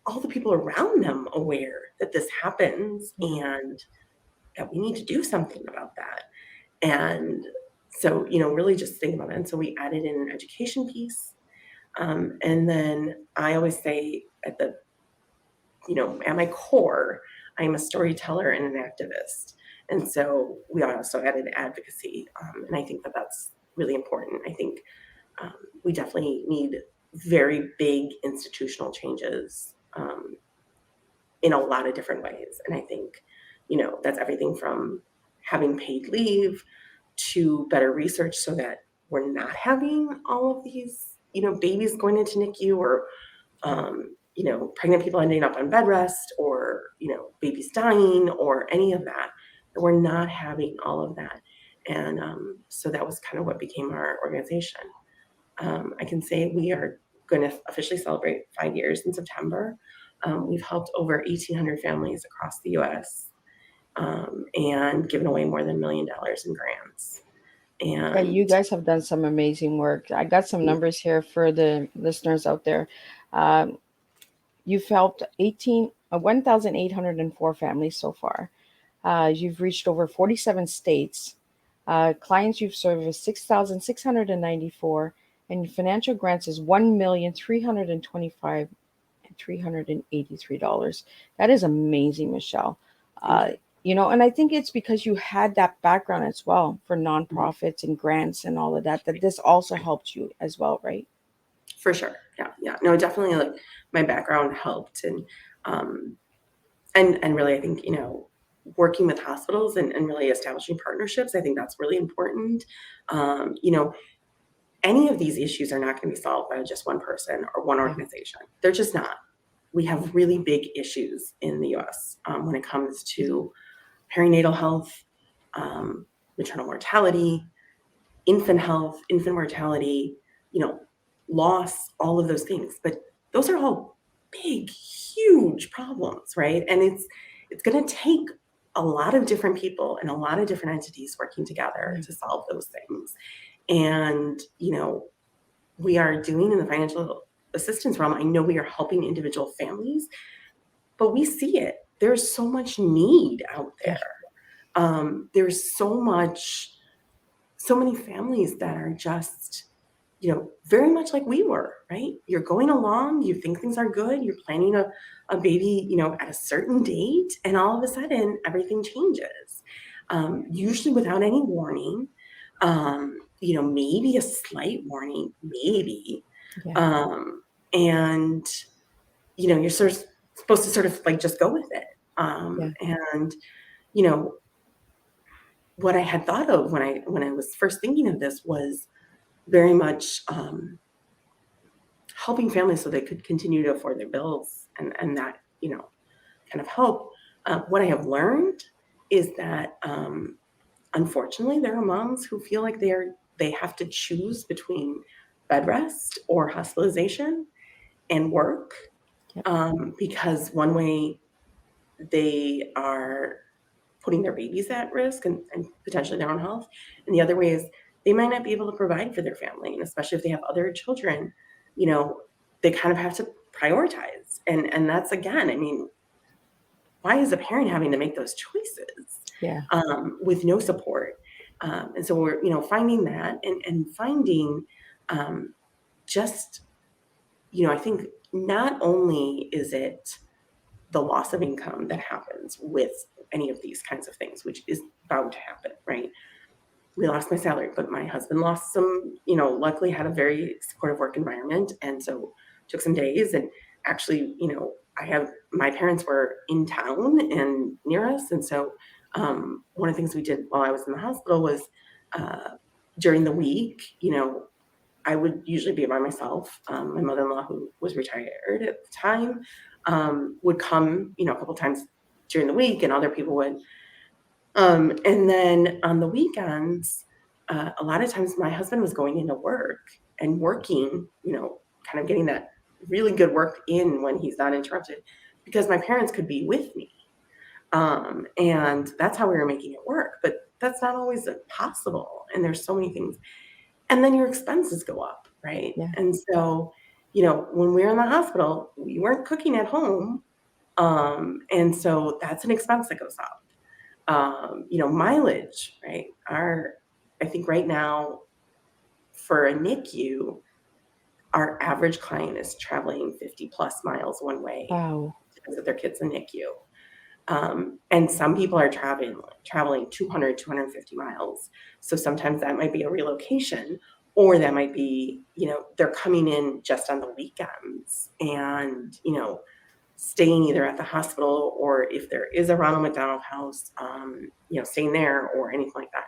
all the people around them aware that this happens and that we need to do something about that. And so, really just think about it. And so we added in an education piece. And then I always say at my core, I am a storyteller and an activist. And so we also added advocacy. And I think that that's really important. I think we definitely need very big institutional changes in a lot of different ways. And I think, that's everything from having paid leave to better research so that we're not having all of these, babies going into NICU or, pregnant people ending up on bed rest or, babies dying or any of that. We're not having all of that. And so that was kind of what became our organization. I can say we are going to officially celebrate 5 years in September. We've helped over 1,800 families across the U.S. And given away more than $1 million in grants. Yeah, And you guys have done some amazing work. I got some numbers here for the listeners out there. You've helped 1,804 families so far. You've reached over 47 states. Clients you've served is 6,694, and your financial grants is $1,325,383. That is amazing, Michelle. And I think it's because you had that background as well for nonprofits and grants and all of that this also helped you as well, right? For sure. Yeah. No, definitely like my background helped. And really, I think, working with hospitals and really establishing partnerships, I think that's really important. Any of these issues are not going to be solved by just one person or one organization. They're just not. We have really big issues in the U.S. When it comes to perinatal health, maternal mortality, infant health, infant mortality, loss, all of those things. But those are all big, huge problems, right? And it's going to take a lot of different people and a lot of different entities working together to solve those things. And, we are doing in the financial assistance realm, I know we are helping individual families, but we see it. There's so much need out there. There's so many families that are just, very much like we were, right? You're going along, you think things are good, you're planning a baby, at a certain date, and all of a sudden everything changes. Usually without any warning, maybe a slight warning, maybe. Yeah. And, you're supposed to sort of like just go with it. And, what I had thought of when I was first thinking of this was very much helping families so they could continue to afford their bills and that, kind of help. What I have learned is that unfortunately there are moms who feel like they have to choose between bed rest or hospitalization and work because one way they are putting their babies at risk and potentially their own health. And the other way is they might not be able to provide for their family. And especially if they have other children, they kind of have to prioritize. And that's, again, I mean, why is a parent having to make those choices with no support? And so we're, finding that and finding just, I think not only is it the loss of income that happens with any of these kinds of things, which is bound to happen, right? We lost my salary, but my husband lost some, luckily had a very supportive work environment. And so took some days and actually, my parents were in town and near us. And so one of the things we did while I was in the hospital was during the week, I would usually be by myself. My mother-in-law, who was retired at the time, would come, a couple times during the week, and other people would. And then on the weekends, a lot of times my husband was going into work and working, kind of getting that really good work in when he's not interrupted, because my parents could be with me. And that's how we were making it work. But that's not always possible. And there's so many things. And then your expenses go up, right? Yeah. And so, when we were in the hospital, we weren't cooking at home. And so that's an expense that goes up. Mileage, right? I think right now for a NICU, our average client is traveling 50 plus miles one way Wow. to visit their kids in NICU. And some people are traveling 200, 250 miles. So sometimes that might be a relocation, or that might be, they're coming in just on the weekends and, staying either at the hospital, or if there is a Ronald McDonald House, staying there or anything like that.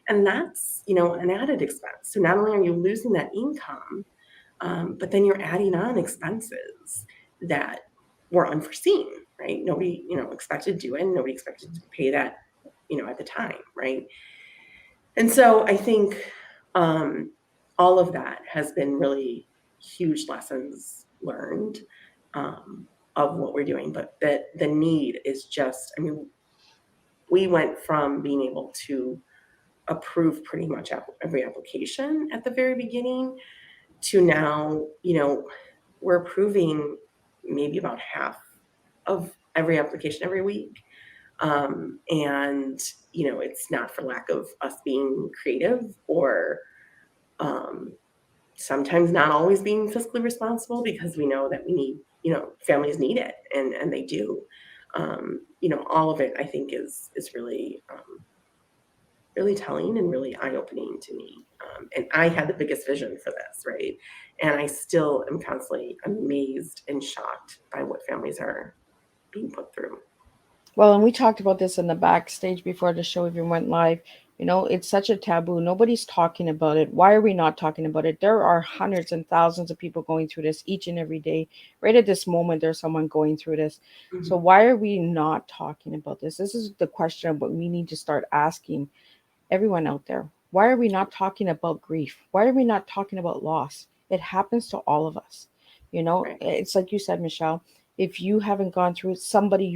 And that's, an added expense. So not only are you losing that income, but then you're adding on expenses that were unforeseen, right? Nobody, expected to do it. And nobody expected to pay that, at the time, right? And so I think all of that has been really huge lessons learned of what we're doing. But the need is just, we went from being able to approve pretty much every application at the very beginning to now, we're approving maybe about half of every application every week. And, it's not for lack of us being creative or sometimes not always being fiscally responsible, because we know that we need, families need it, and they do. All of it, I think, is really really telling and really eye-opening to me. And I had the biggest vision for this, right? And I still am constantly amazed and shocked by what families are being put through. Well, and we talked about this in the backstage before the show even went live. It's such a taboo. Nobody's talking about it. Why are we not talking about it? There are hundreds and thousands of people going through this each and every day. Right at this moment, there's someone going through this. So Mhm. why are we not talking about this? This is the question what we need to start asking everyone out there. Why are we not talking about grief? Why are we not talking about loss? It happens to all of us. Right. It's like you said, Michelle, if you haven't gone through it, somebody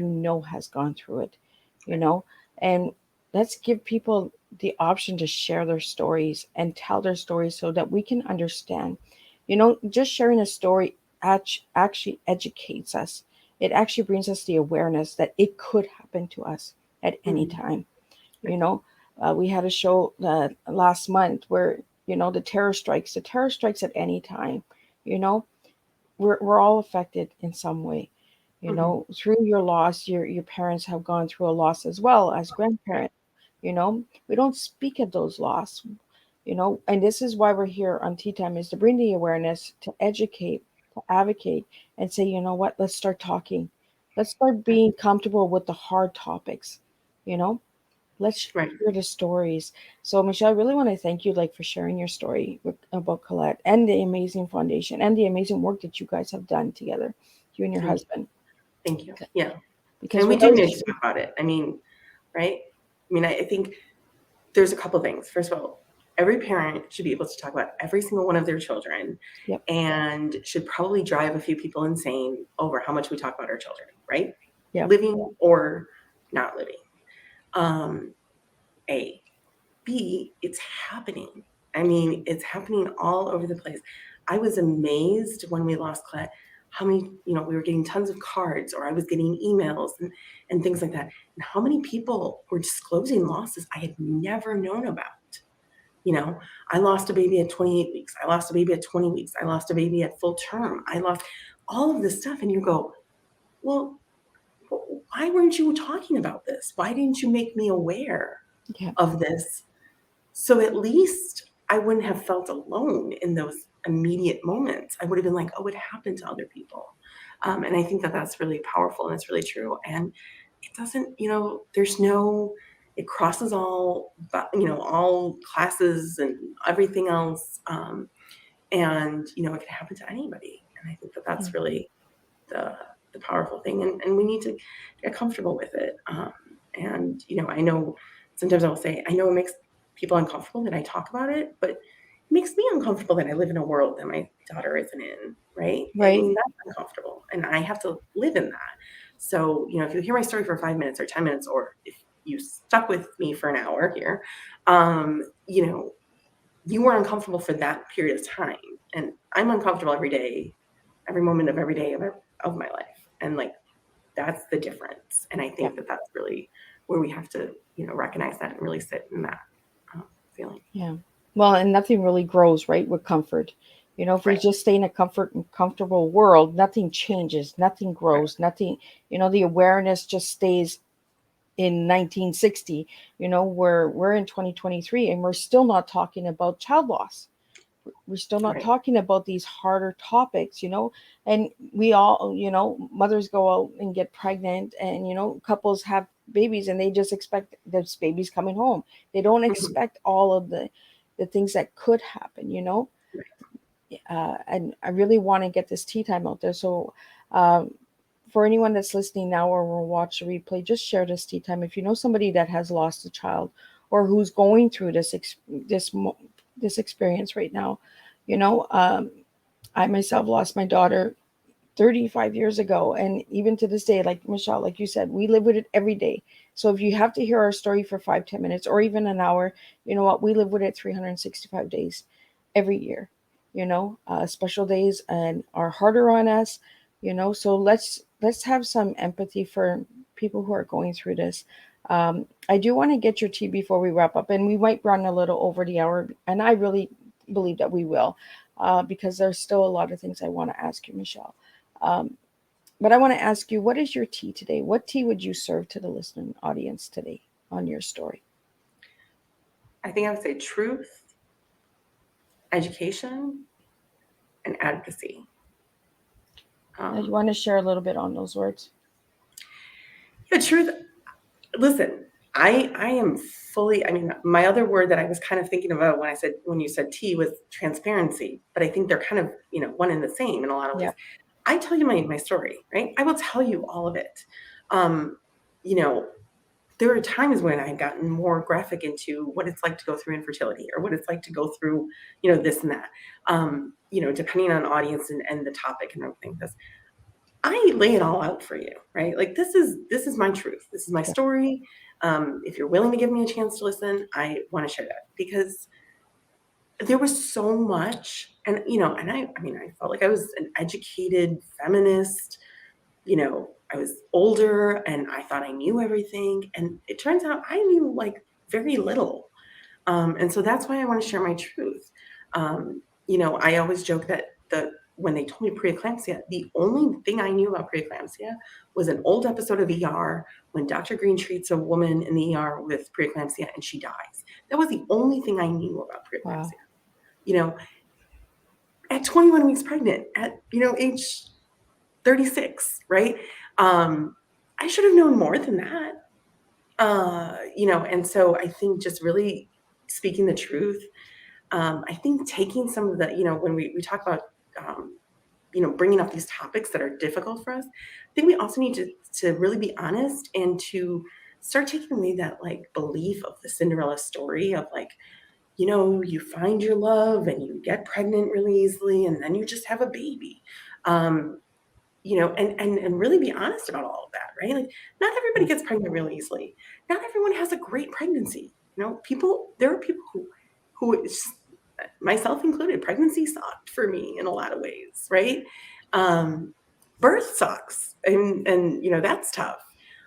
has gone through it, you Right. know, and let's give people the option to share their stories and tell their stories so that we can understand. Just sharing a story actually educates us. It actually brings us the awareness that it could happen to us at any Mhm. time. You Right. know, we had a show last month where the terror strikes at any time. You know, we're all affected in some way. Mhm. Through your loss, your parents have gone through a loss as well as Right. grandparents. We don't speak of those loss. And this is why we're here on Tea Time, is to bring the awareness, to educate, to advocate, and say, you know what, let's start talking. Let's start Right. being comfortable with the hard topics. You know, let's Right. hear the stories. So, Michelle, I really want to thank you, for sharing your story about Colette and the amazing foundation and the amazing work that you guys have done together, you and your Thank you. husband. Thank you. Yeah. Because And we what do else? need to talk about it. Right? I think there's a couple things. First of all, every parent should be able to talk about every single one of their children, Yep. and should probably drive a few people insane over how much we talk about our children, right? Yep. Living or not living. Um, A. B, it's happening. It's happening all over the place. I was amazed when we lost Colette, how many, we were getting tons of cards, or I was getting emails and things like that. And how many people were disclosing losses I had never known about. I lost a baby at 28 weeks. I lost a baby at 20 weeks. I lost a baby at full term. I lost all of this stuff. And you go, well, why weren't you talking about this? Why didn't you make me aware Yeah. of this? So at least I wouldn't have felt alone in those immediate moments. I would have been like, oh, it happened to other people. And I think that that's really powerful, and it's really true. And it doesn't, it crosses all classes and everything else. And, it can happen to anybody. And I think that Yeah. that's really the, the powerful thing. And we need to get comfortable with it. And, I know sometimes I will say, I know it makes people uncomfortable that I talk about it, but it makes me uncomfortable that I live in a world that my daughter isn't in, right? Right. That's uncomfortable, and I have to live in that. So, if you hear my story for 5 minutes or 10 minutes, or if you stuck with me for an hour here, you were uncomfortable for that period of time. And I'm uncomfortable every day every moment of every day of my life. And like, that's the difference. And I think that that's really where we have to, recognize that and really sit in that feeling. Yeah. Well, and nothing really grows, right, with comfort. If we Right. just stay in a comfortable world, nothing changes, nothing Right. grows, nothing, the awareness just stays in 1960. We're in 2023 and we're still not talking about child loss. We're still not Right. talking about these harder topics, and we all, mothers go out and get pregnant, and couples have babies and they just expect this baby's coming home. They don't Mhm. expect all of the things that could happen, and I really want to get this tea time out there. So for anyone that's listening now or will watch the replay, just share this tea time. If you know somebody that has lost a child or who's going through this experience right now, I myself lost my daughter 35 years ago, and even to this day, like Michelle, like you said, we live with it every day. So if you have to hear our story for 5-10 minutes or even an hour, you know what, we live with it 365 days every year. Special days and are harder on us, so let's have some empathy for people who are going through this. I do want to get your tea before we wrap up, and we might run a little over the hour, and I really believe that we will, because there's still a lot of things I want to ask you, Michelle. um, but I want to ask you, what is your tea today? What tea would you serve to the listening audience today on your story? I think I would say truth, education, and advocacy. You want to share a little bit on those words? Yeah, truth. Listen, I am fully. I mean, my other word that I was kind of thinking about when you said tea was transparency, but I think they're kind of one and the same in a lot of ways. Yeah. I tell you my story, right? I will tell you all of it. You know, there are times when I've gotten more graphic into what it's like to go through infertility or what it's like to go through, this and that. Depending on audience and the topic and everything. This I lay it all out for you, right? Like this is my truth. This is my Yeah. story. If you're willing to give me a chance to listen, I want to share that because there was so much, and I felt like I was an educated feminist. I was older and I thought I knew everything. And it turns out I knew like very little. And so that's why I want to share my truth. I always joke that when they told me preeclampsia, the only thing I knew about preeclampsia was an old episode of ER when Dr. Green treats a woman in the ER with preeclampsia and she dies. That was the only thing I knew about preeclampsia. Wow. At 21 weeks pregnant, at age 36, right? I should have known more than that. And so I think just really speaking the truth. I think taking some of the, when we talk about, bringing up these topics that are difficult for us, I think we also need to really be honest and to start taking away that like belief of the Cinderella story of like, you find your love and you get pregnant really easily and then you just have a baby. And really be honest about all of that, right? Like, not everybody gets pregnant really easily. Not everyone has a great pregnancy. There are people who, myself included, pregnancy sucked for me in a lot of ways, right? Birth sucks, and that's tough.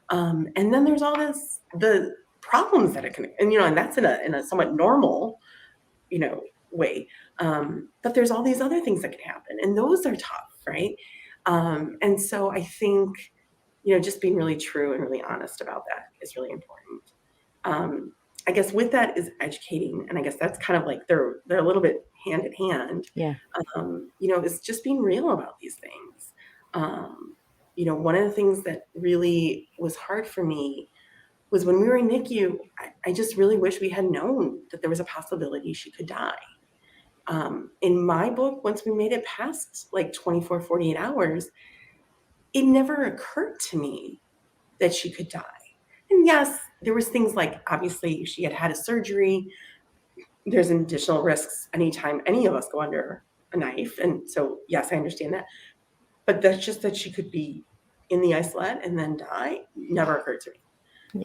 And then there's all the problems that it can, and that's in a somewhat normal, way. But there's all these other things that can happen, and those are tough, right? And so I think, just being really true and really honest about that is really important. I guess with that is educating, and I guess that's kind of like they're a little bit hand in hand. Yeah. It's just being real about these things. One of the things that really was hard for me was when we were in NICU, I just really wish we had known that there was a possibility she could die. In my book, once we made it past like 24, 48 hours, it never occurred to me that she could die. And yes, there was things like, obviously, if she had had a surgery, there's additional risks anytime any of us go under a knife. And so, yes, I understand that. But that's just that she could be in the isolette and then die never occurred to me.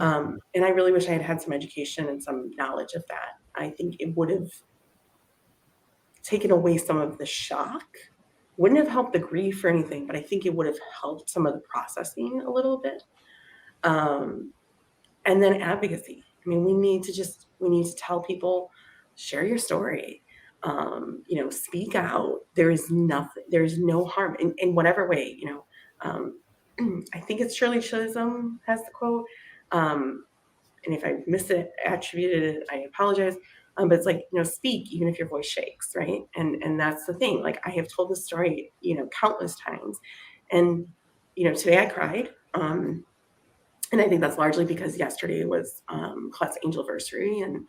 Yeah. And I really wish I had had some education and some knowledge of that. I think it would have taken away some of the shock wouldn't have helped the grief or anything, but I think it would have helped some of the processing a little bit. And then advocacy. I mean, we need to tell people, share your story, speak out. There is no harm in whatever way, I think it's Shirley Chisholm has the quote. And if I misattributed it, I apologize. But it's like, speak even if your voice shakes, right? And that's the thing. Like, I have told this story, countless times. And, today I cried. And I think that's largely because yesterday was Colette's angelversary. And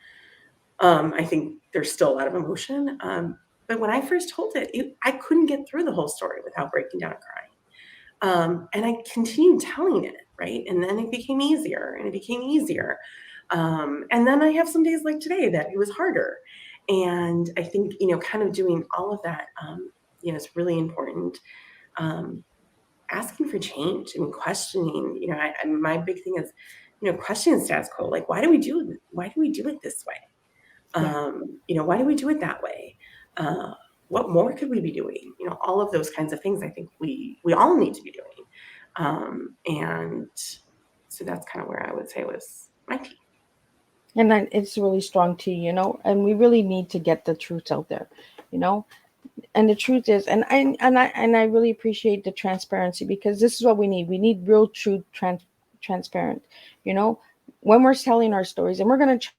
I think there's still a lot of emotion. But when I first told it, I couldn't get through the whole story without breaking down and crying. And I continued telling it, right? And then it became easier and it became easier. And then I have some days like today that it was harder. And I think, kind of doing all of that, is really important. Asking for change and questioning, and my big thing is, questioning status quo. Like, why do we do it this way? Why do we do it that way? What more could we be doing? All of those kinds of things I think we all need to be doing. And so that's kind of where I would say was my tea. And then it's really strong tea, and we really need to get the truth out there, and the truth is, and I really appreciate the transparency, because this is what we need. We need real truth, transparent, when we're telling our stories, and we're going to,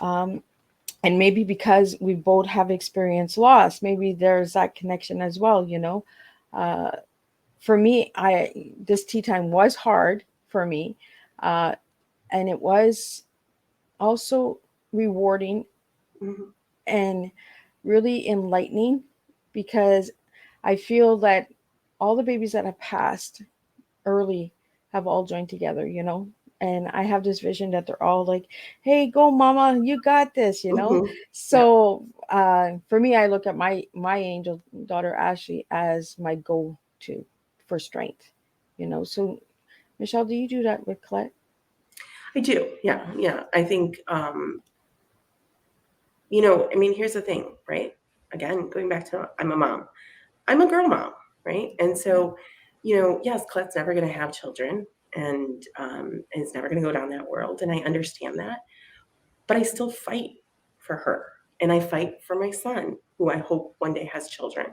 and maybe because we both have experienced loss, maybe there's that connection as well. For me, this tea time was hard for me, and it was also rewarding and really enlightening, because I feel that all the babies that have passed early have all joined together, and I have this vision that they're all like, hey, go mama, you got this, So for me, I look at my angel daughter Ashley as my go-to for strength, so Michelle, do you do that with Colette? I do. Yeah. I think, here's the thing, right? Again, going back to, I'm a mom. I'm a girl mom, right? And so, yes, Colette's never going to have children, and is never going to go down that world. And I understand that, but I still fight for her. And I fight for my son, who I hope one day has children.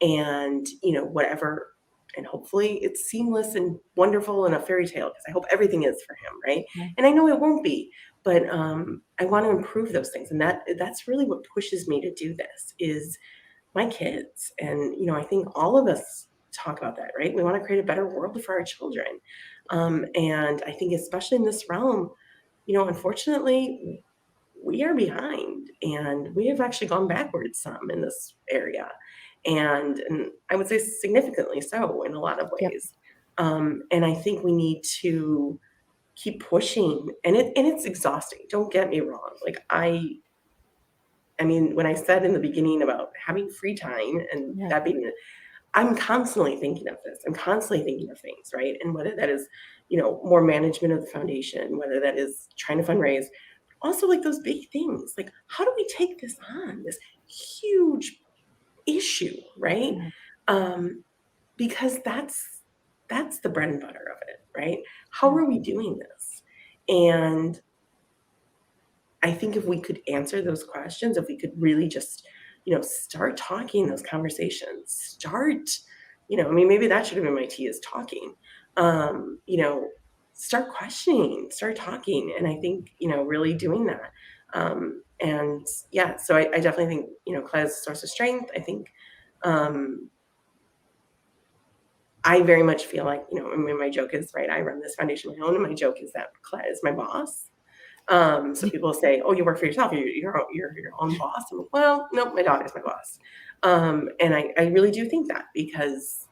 And, whatever, and hopefully it's seamless and wonderful and a fairy tale, because I hope everything is for him, right? Yeah. And I know it won't be, but I want to improve those things. And that's really what pushes me to do this, is my kids. And, I think all of us talk about that, right? We want to create a better world for our children. And I think especially in this realm, unfortunately, we are behind, and we have actually gone backwards some in this area. And I would say significantly so in a lot of ways. Yep. And I think we need to keep pushing, and it's exhausting. Don't get me wrong. Like, I mean, when I said in the beginning about having free time and that being, I'm constantly thinking of this. I'm constantly thinking of things, right? And whether that is, more management of the foundation, whether that is trying to fundraise, also like those big things, like, how do we take this on, this huge issue, right? Because that's the bread and butter of it, right? How are we doing this? And I think if we could answer those questions, if we could really just, start talking those conversations, maybe that should have been my tea, is talking, start questioning, start talking. And I think, really doing that. And yeah, so I definitely think, Colette's a source of strength. I think, I very much feel like, my joke is, right, I run this foundation of my own, and my joke is that Colette is my boss. So people say, oh, you work for yourself, you're your own boss. I'm like, well, no, my daughter's my boss. And I really do think that, because,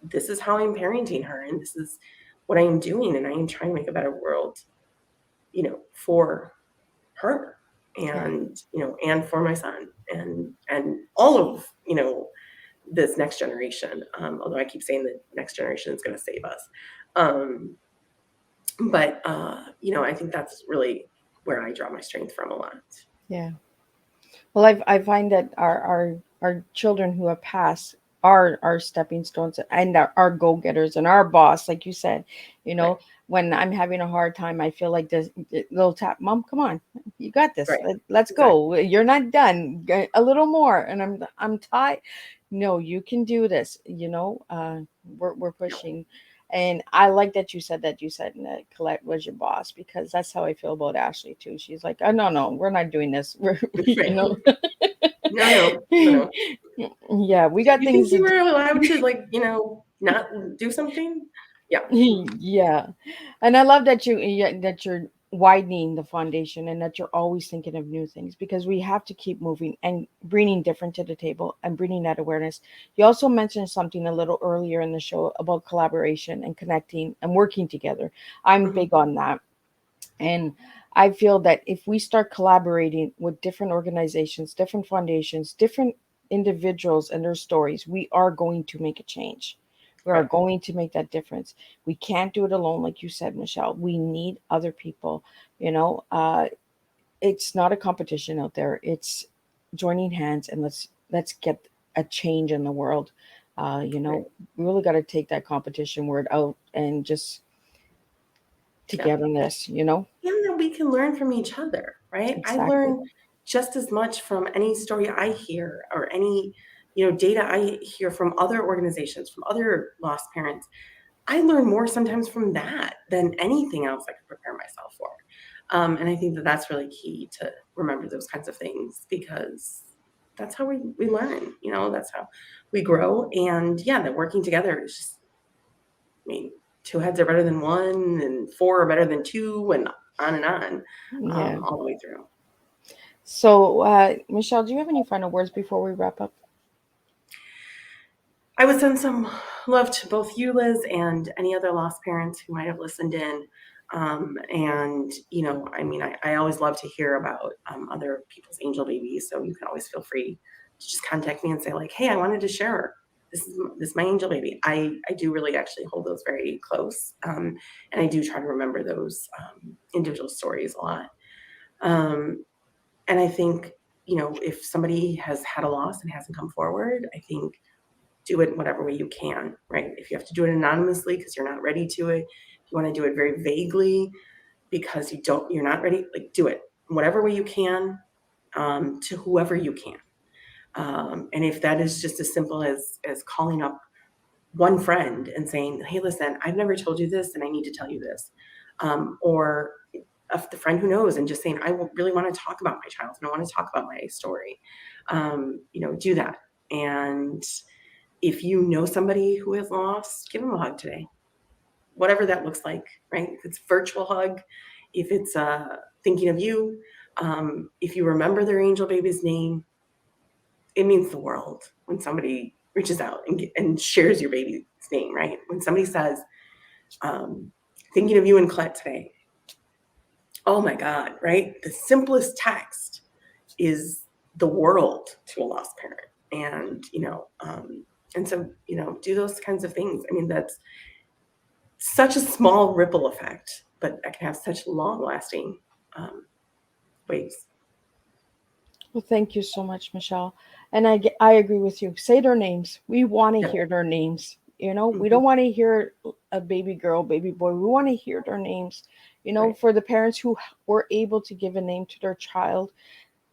this is how I'm parenting her, and this is what I am doing, and I am trying to make a better world, for her, and, and for my son, and all of, this next generation. Although I keep saying the next generation is going to save us. But I think that's really where I draw my strength from a lot. Yeah. Well, I find that our children who have passed are our stepping stones and our go getters and our boss, like you said. You Right, know, when I'm having a hard time, I feel like this little tap, Mom, come on, you got this. right, Let's exactly. go. You're not done. A little more, and I'm tired. No, you can do this. We're Yeah, pushing. And I like that you said that Colette was your boss because that's how I feel about Ashley too. She's like, oh no, no, we're not doing this. We're, you right. know, No, no, no, no. yeah, we got You think things to you do. were allowed to, like, not do something? Yeah, Yeah, and I love that that you're widening the foundation and that you're always thinking of new things because we have to keep moving and bringing different to the table and bringing that awareness. You also mentioned something a little earlier in the show about collaboration and connecting and working together. I'm hmm, big on that. And I feel that if we start collaborating with different organizations, different foundations, different individuals and their stories, we are going to make a change. We are right, going to make that difference. We can't do it alone, like you said, Michelle. We need other people. You know, it's not a competition out there. It's joining hands and let's get a change in the world. right. We really got to take that competition word out and just Yeah. togetherness. You know, And that we can learn from each other, right? I exactly. learn just as much from any story I hear or any, data I hear from other organizations, from other lost parents. I learn more sometimes from that than anything else I could prepare myself for. And I think that that's really key to remember those kinds of things because that's how we learn, that's how we grow. And yeah, that working together is just, I mean, two heads are better than one, and four are better than two, and on, Yeah. all the way through. So, Michelle, do you have any final words before we wrap up? I would send some love to both you, Liz, and any other lost parents who might have listened in. And, I mean, I always love to hear about other people's angel babies. So you can always feel free to just contact me and say, like, hey, I wanted to share. This is my angel baby. I do really actually hold those very close. And I do try to remember those individual stories a lot. Um, and I think, if somebody has had a loss and hasn't come forward, I think do it in whatever way you can, right? If you have to do it anonymously because you're not ready to it, if you want to do it very vaguely because you're not ready, like do it in whatever way you can, to whoever you can. And if that is just as simple as calling up one friend and saying, hey, listen, I've never told you this and I need to tell you this. Or the friend who knows and just saying, really want to talk about my child and I want to talk about my story. Do that. And if you know somebody who has lost, give them a hug today, whatever that looks like, right? If it's virtual hug, if it's thinking of you, if you remember their angel baby's name, it means the world when somebody reaches out and shares your baby's name, right? When somebody says, um, thinking of you and Colette today, oh my God, right? The simplest text is the world to a lost parent. And so, do those kinds of things. I mean, that's such a small ripple effect, but that can have such long lasting um, waves. Well, thank you so much, Michelle. And I agree with you. Say their names. We want to Yeah. hear their names. We Hmm. don't want to hear a baby girl, baby boy. We want to hear their names. Right. For the parents who were able to give a name to their child,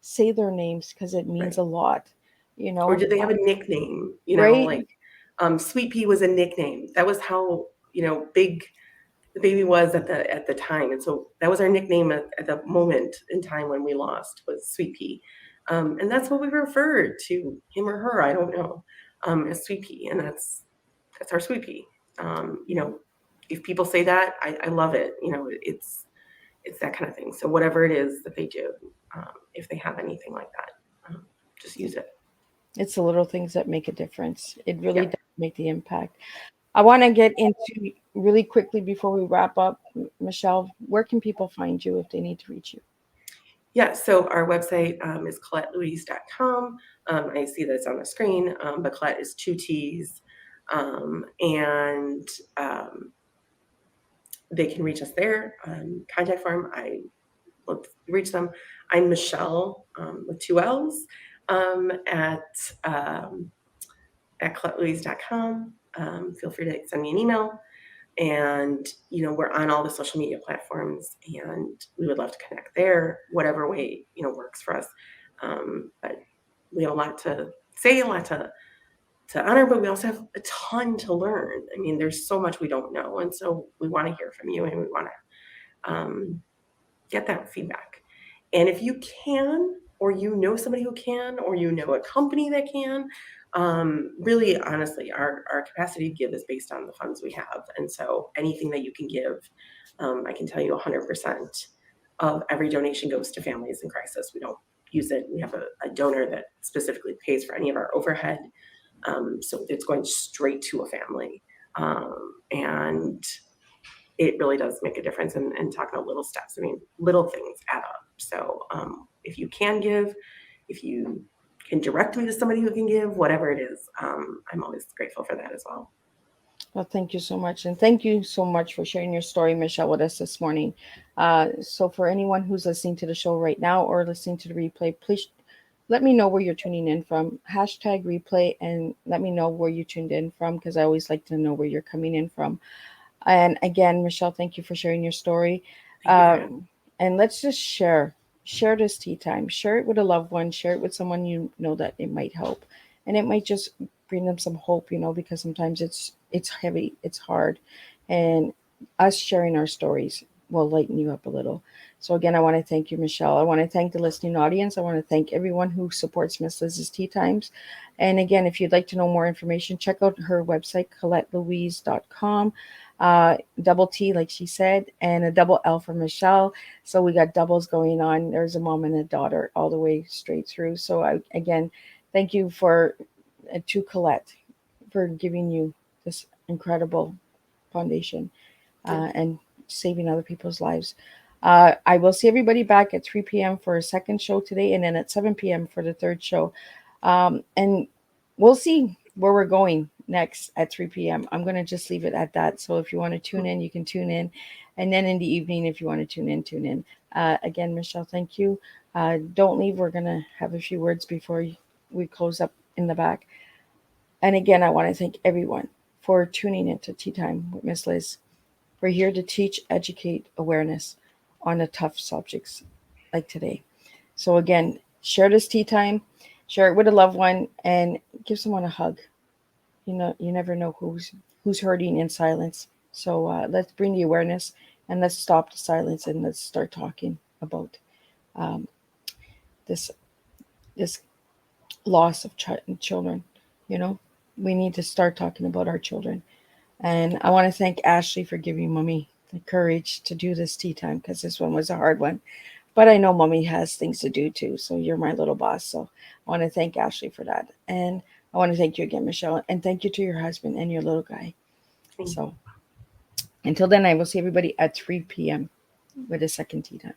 say their names because it means Right. a lot. You Or know, do they have a nickname? right? Like Sweet Pea was a nickname. That was how big the baby was at the time, and so that was our nickname at the moment in time when we lost was Sweet Pea, and that's what we referred to him or her. I don't know, as Sweet Pea, and that's our Sweet Pea. If people say that, I love it. It's that kind of thing. So whatever it is that they do, if they have anything like that, just use it. It's the little things that make a difference. It really Yeah. does make the impact. I want to get into really quickly before we wrap up, Michelle. Where can people find you if they need to reach you? Yeah, so our website is ColetteLouise.com. I see that it's on the screen, but Colette is two T's. And they can reach us there. Contact form. I let's reach them. I'm Michelle with 2 L's at ColetteLouise.com. Feel free to send me an email. And, we're on all the social media platforms, and we would love to connect there, whatever way, works for us. But we have a lot to say, a lot to honor, but we also have a ton to learn. I mean, there's so much we don't know. And so we want to hear from you, and we want to get that feedback. And if you can, or somebody who can, or a company that can, really honestly, our capacity to give is based on the funds we have. And so anything that you can give, I can tell you 100% of every donation goes to families in crisis. We don't use it. We have a donor that specifically pays for any of our overhead. So it's going straight to a family. And it really does make a difference. And talking about little steps, I mean, little things add up. So if you can give, if you can direct me to somebody who can give, whatever it is, I'm always grateful for that as well. Well, thank you so much. And thank you so much for sharing your story, Michelle, with us this morning. So for anyone who's listening to the show right now or listening to the replay, please let me know where you're tuning in from. Hashtag replay, and let me know where you tuned in from, because I always like to know where you're coming in from. And again, Michelle, thank you for sharing your story. And let's just share this tea time. Share it with a loved one. Share it with someone you know that it might help, and it might just bring them some hope. Because sometimes it's heavy, it's hard, and us sharing our stories will lighten you up a little. So again, I want to thank you, Michelle. I want to thank the listening audience. I want to thank everyone who supports Miss Liz's Tea Times. And again, if you'd like to know more information, check out her website, ColetteLouise.com. Double T, like she said, and a double L for Michelle. So we got doubles going on. There's a mom and a daughter all the way straight through. So again, thank you to Colette for giving you this incredible foundation and saving other people's lives. I will see everybody back at 3 p.m. for a second show today, and then at 7 p.m. for the third show. And we'll see where we're going next at 3 p.m. I'm going to just leave it at that. So if you want to tune in, you can tune in. And then in the evening, if you want to tune in. Again, Michelle, thank you. Don't leave. We're going to have a few words before we close up in the back. And again, I want to thank everyone for tuning into Tea Time with Miss Liz. We're here to teach, educate, awareness on the tough subjects like today. So again, share this tea time, share it with a loved one, and give someone a hug. You never know who's hurting in silence. So let's bring the awareness, and let's stop the silence, and let's start talking about this loss of children. We need to start talking about our children. And I want to thank Ashley for giving Mommy the courage to do this tea time, because this one was a hard one. But I know Mommy has things to do too. So you're my little boss. So I want to thank Ashley for that. And I want to thank you again, Michelle. And thank you to your husband and your little guy. So until then, I will see everybody at 3 p.m. with a second tea time.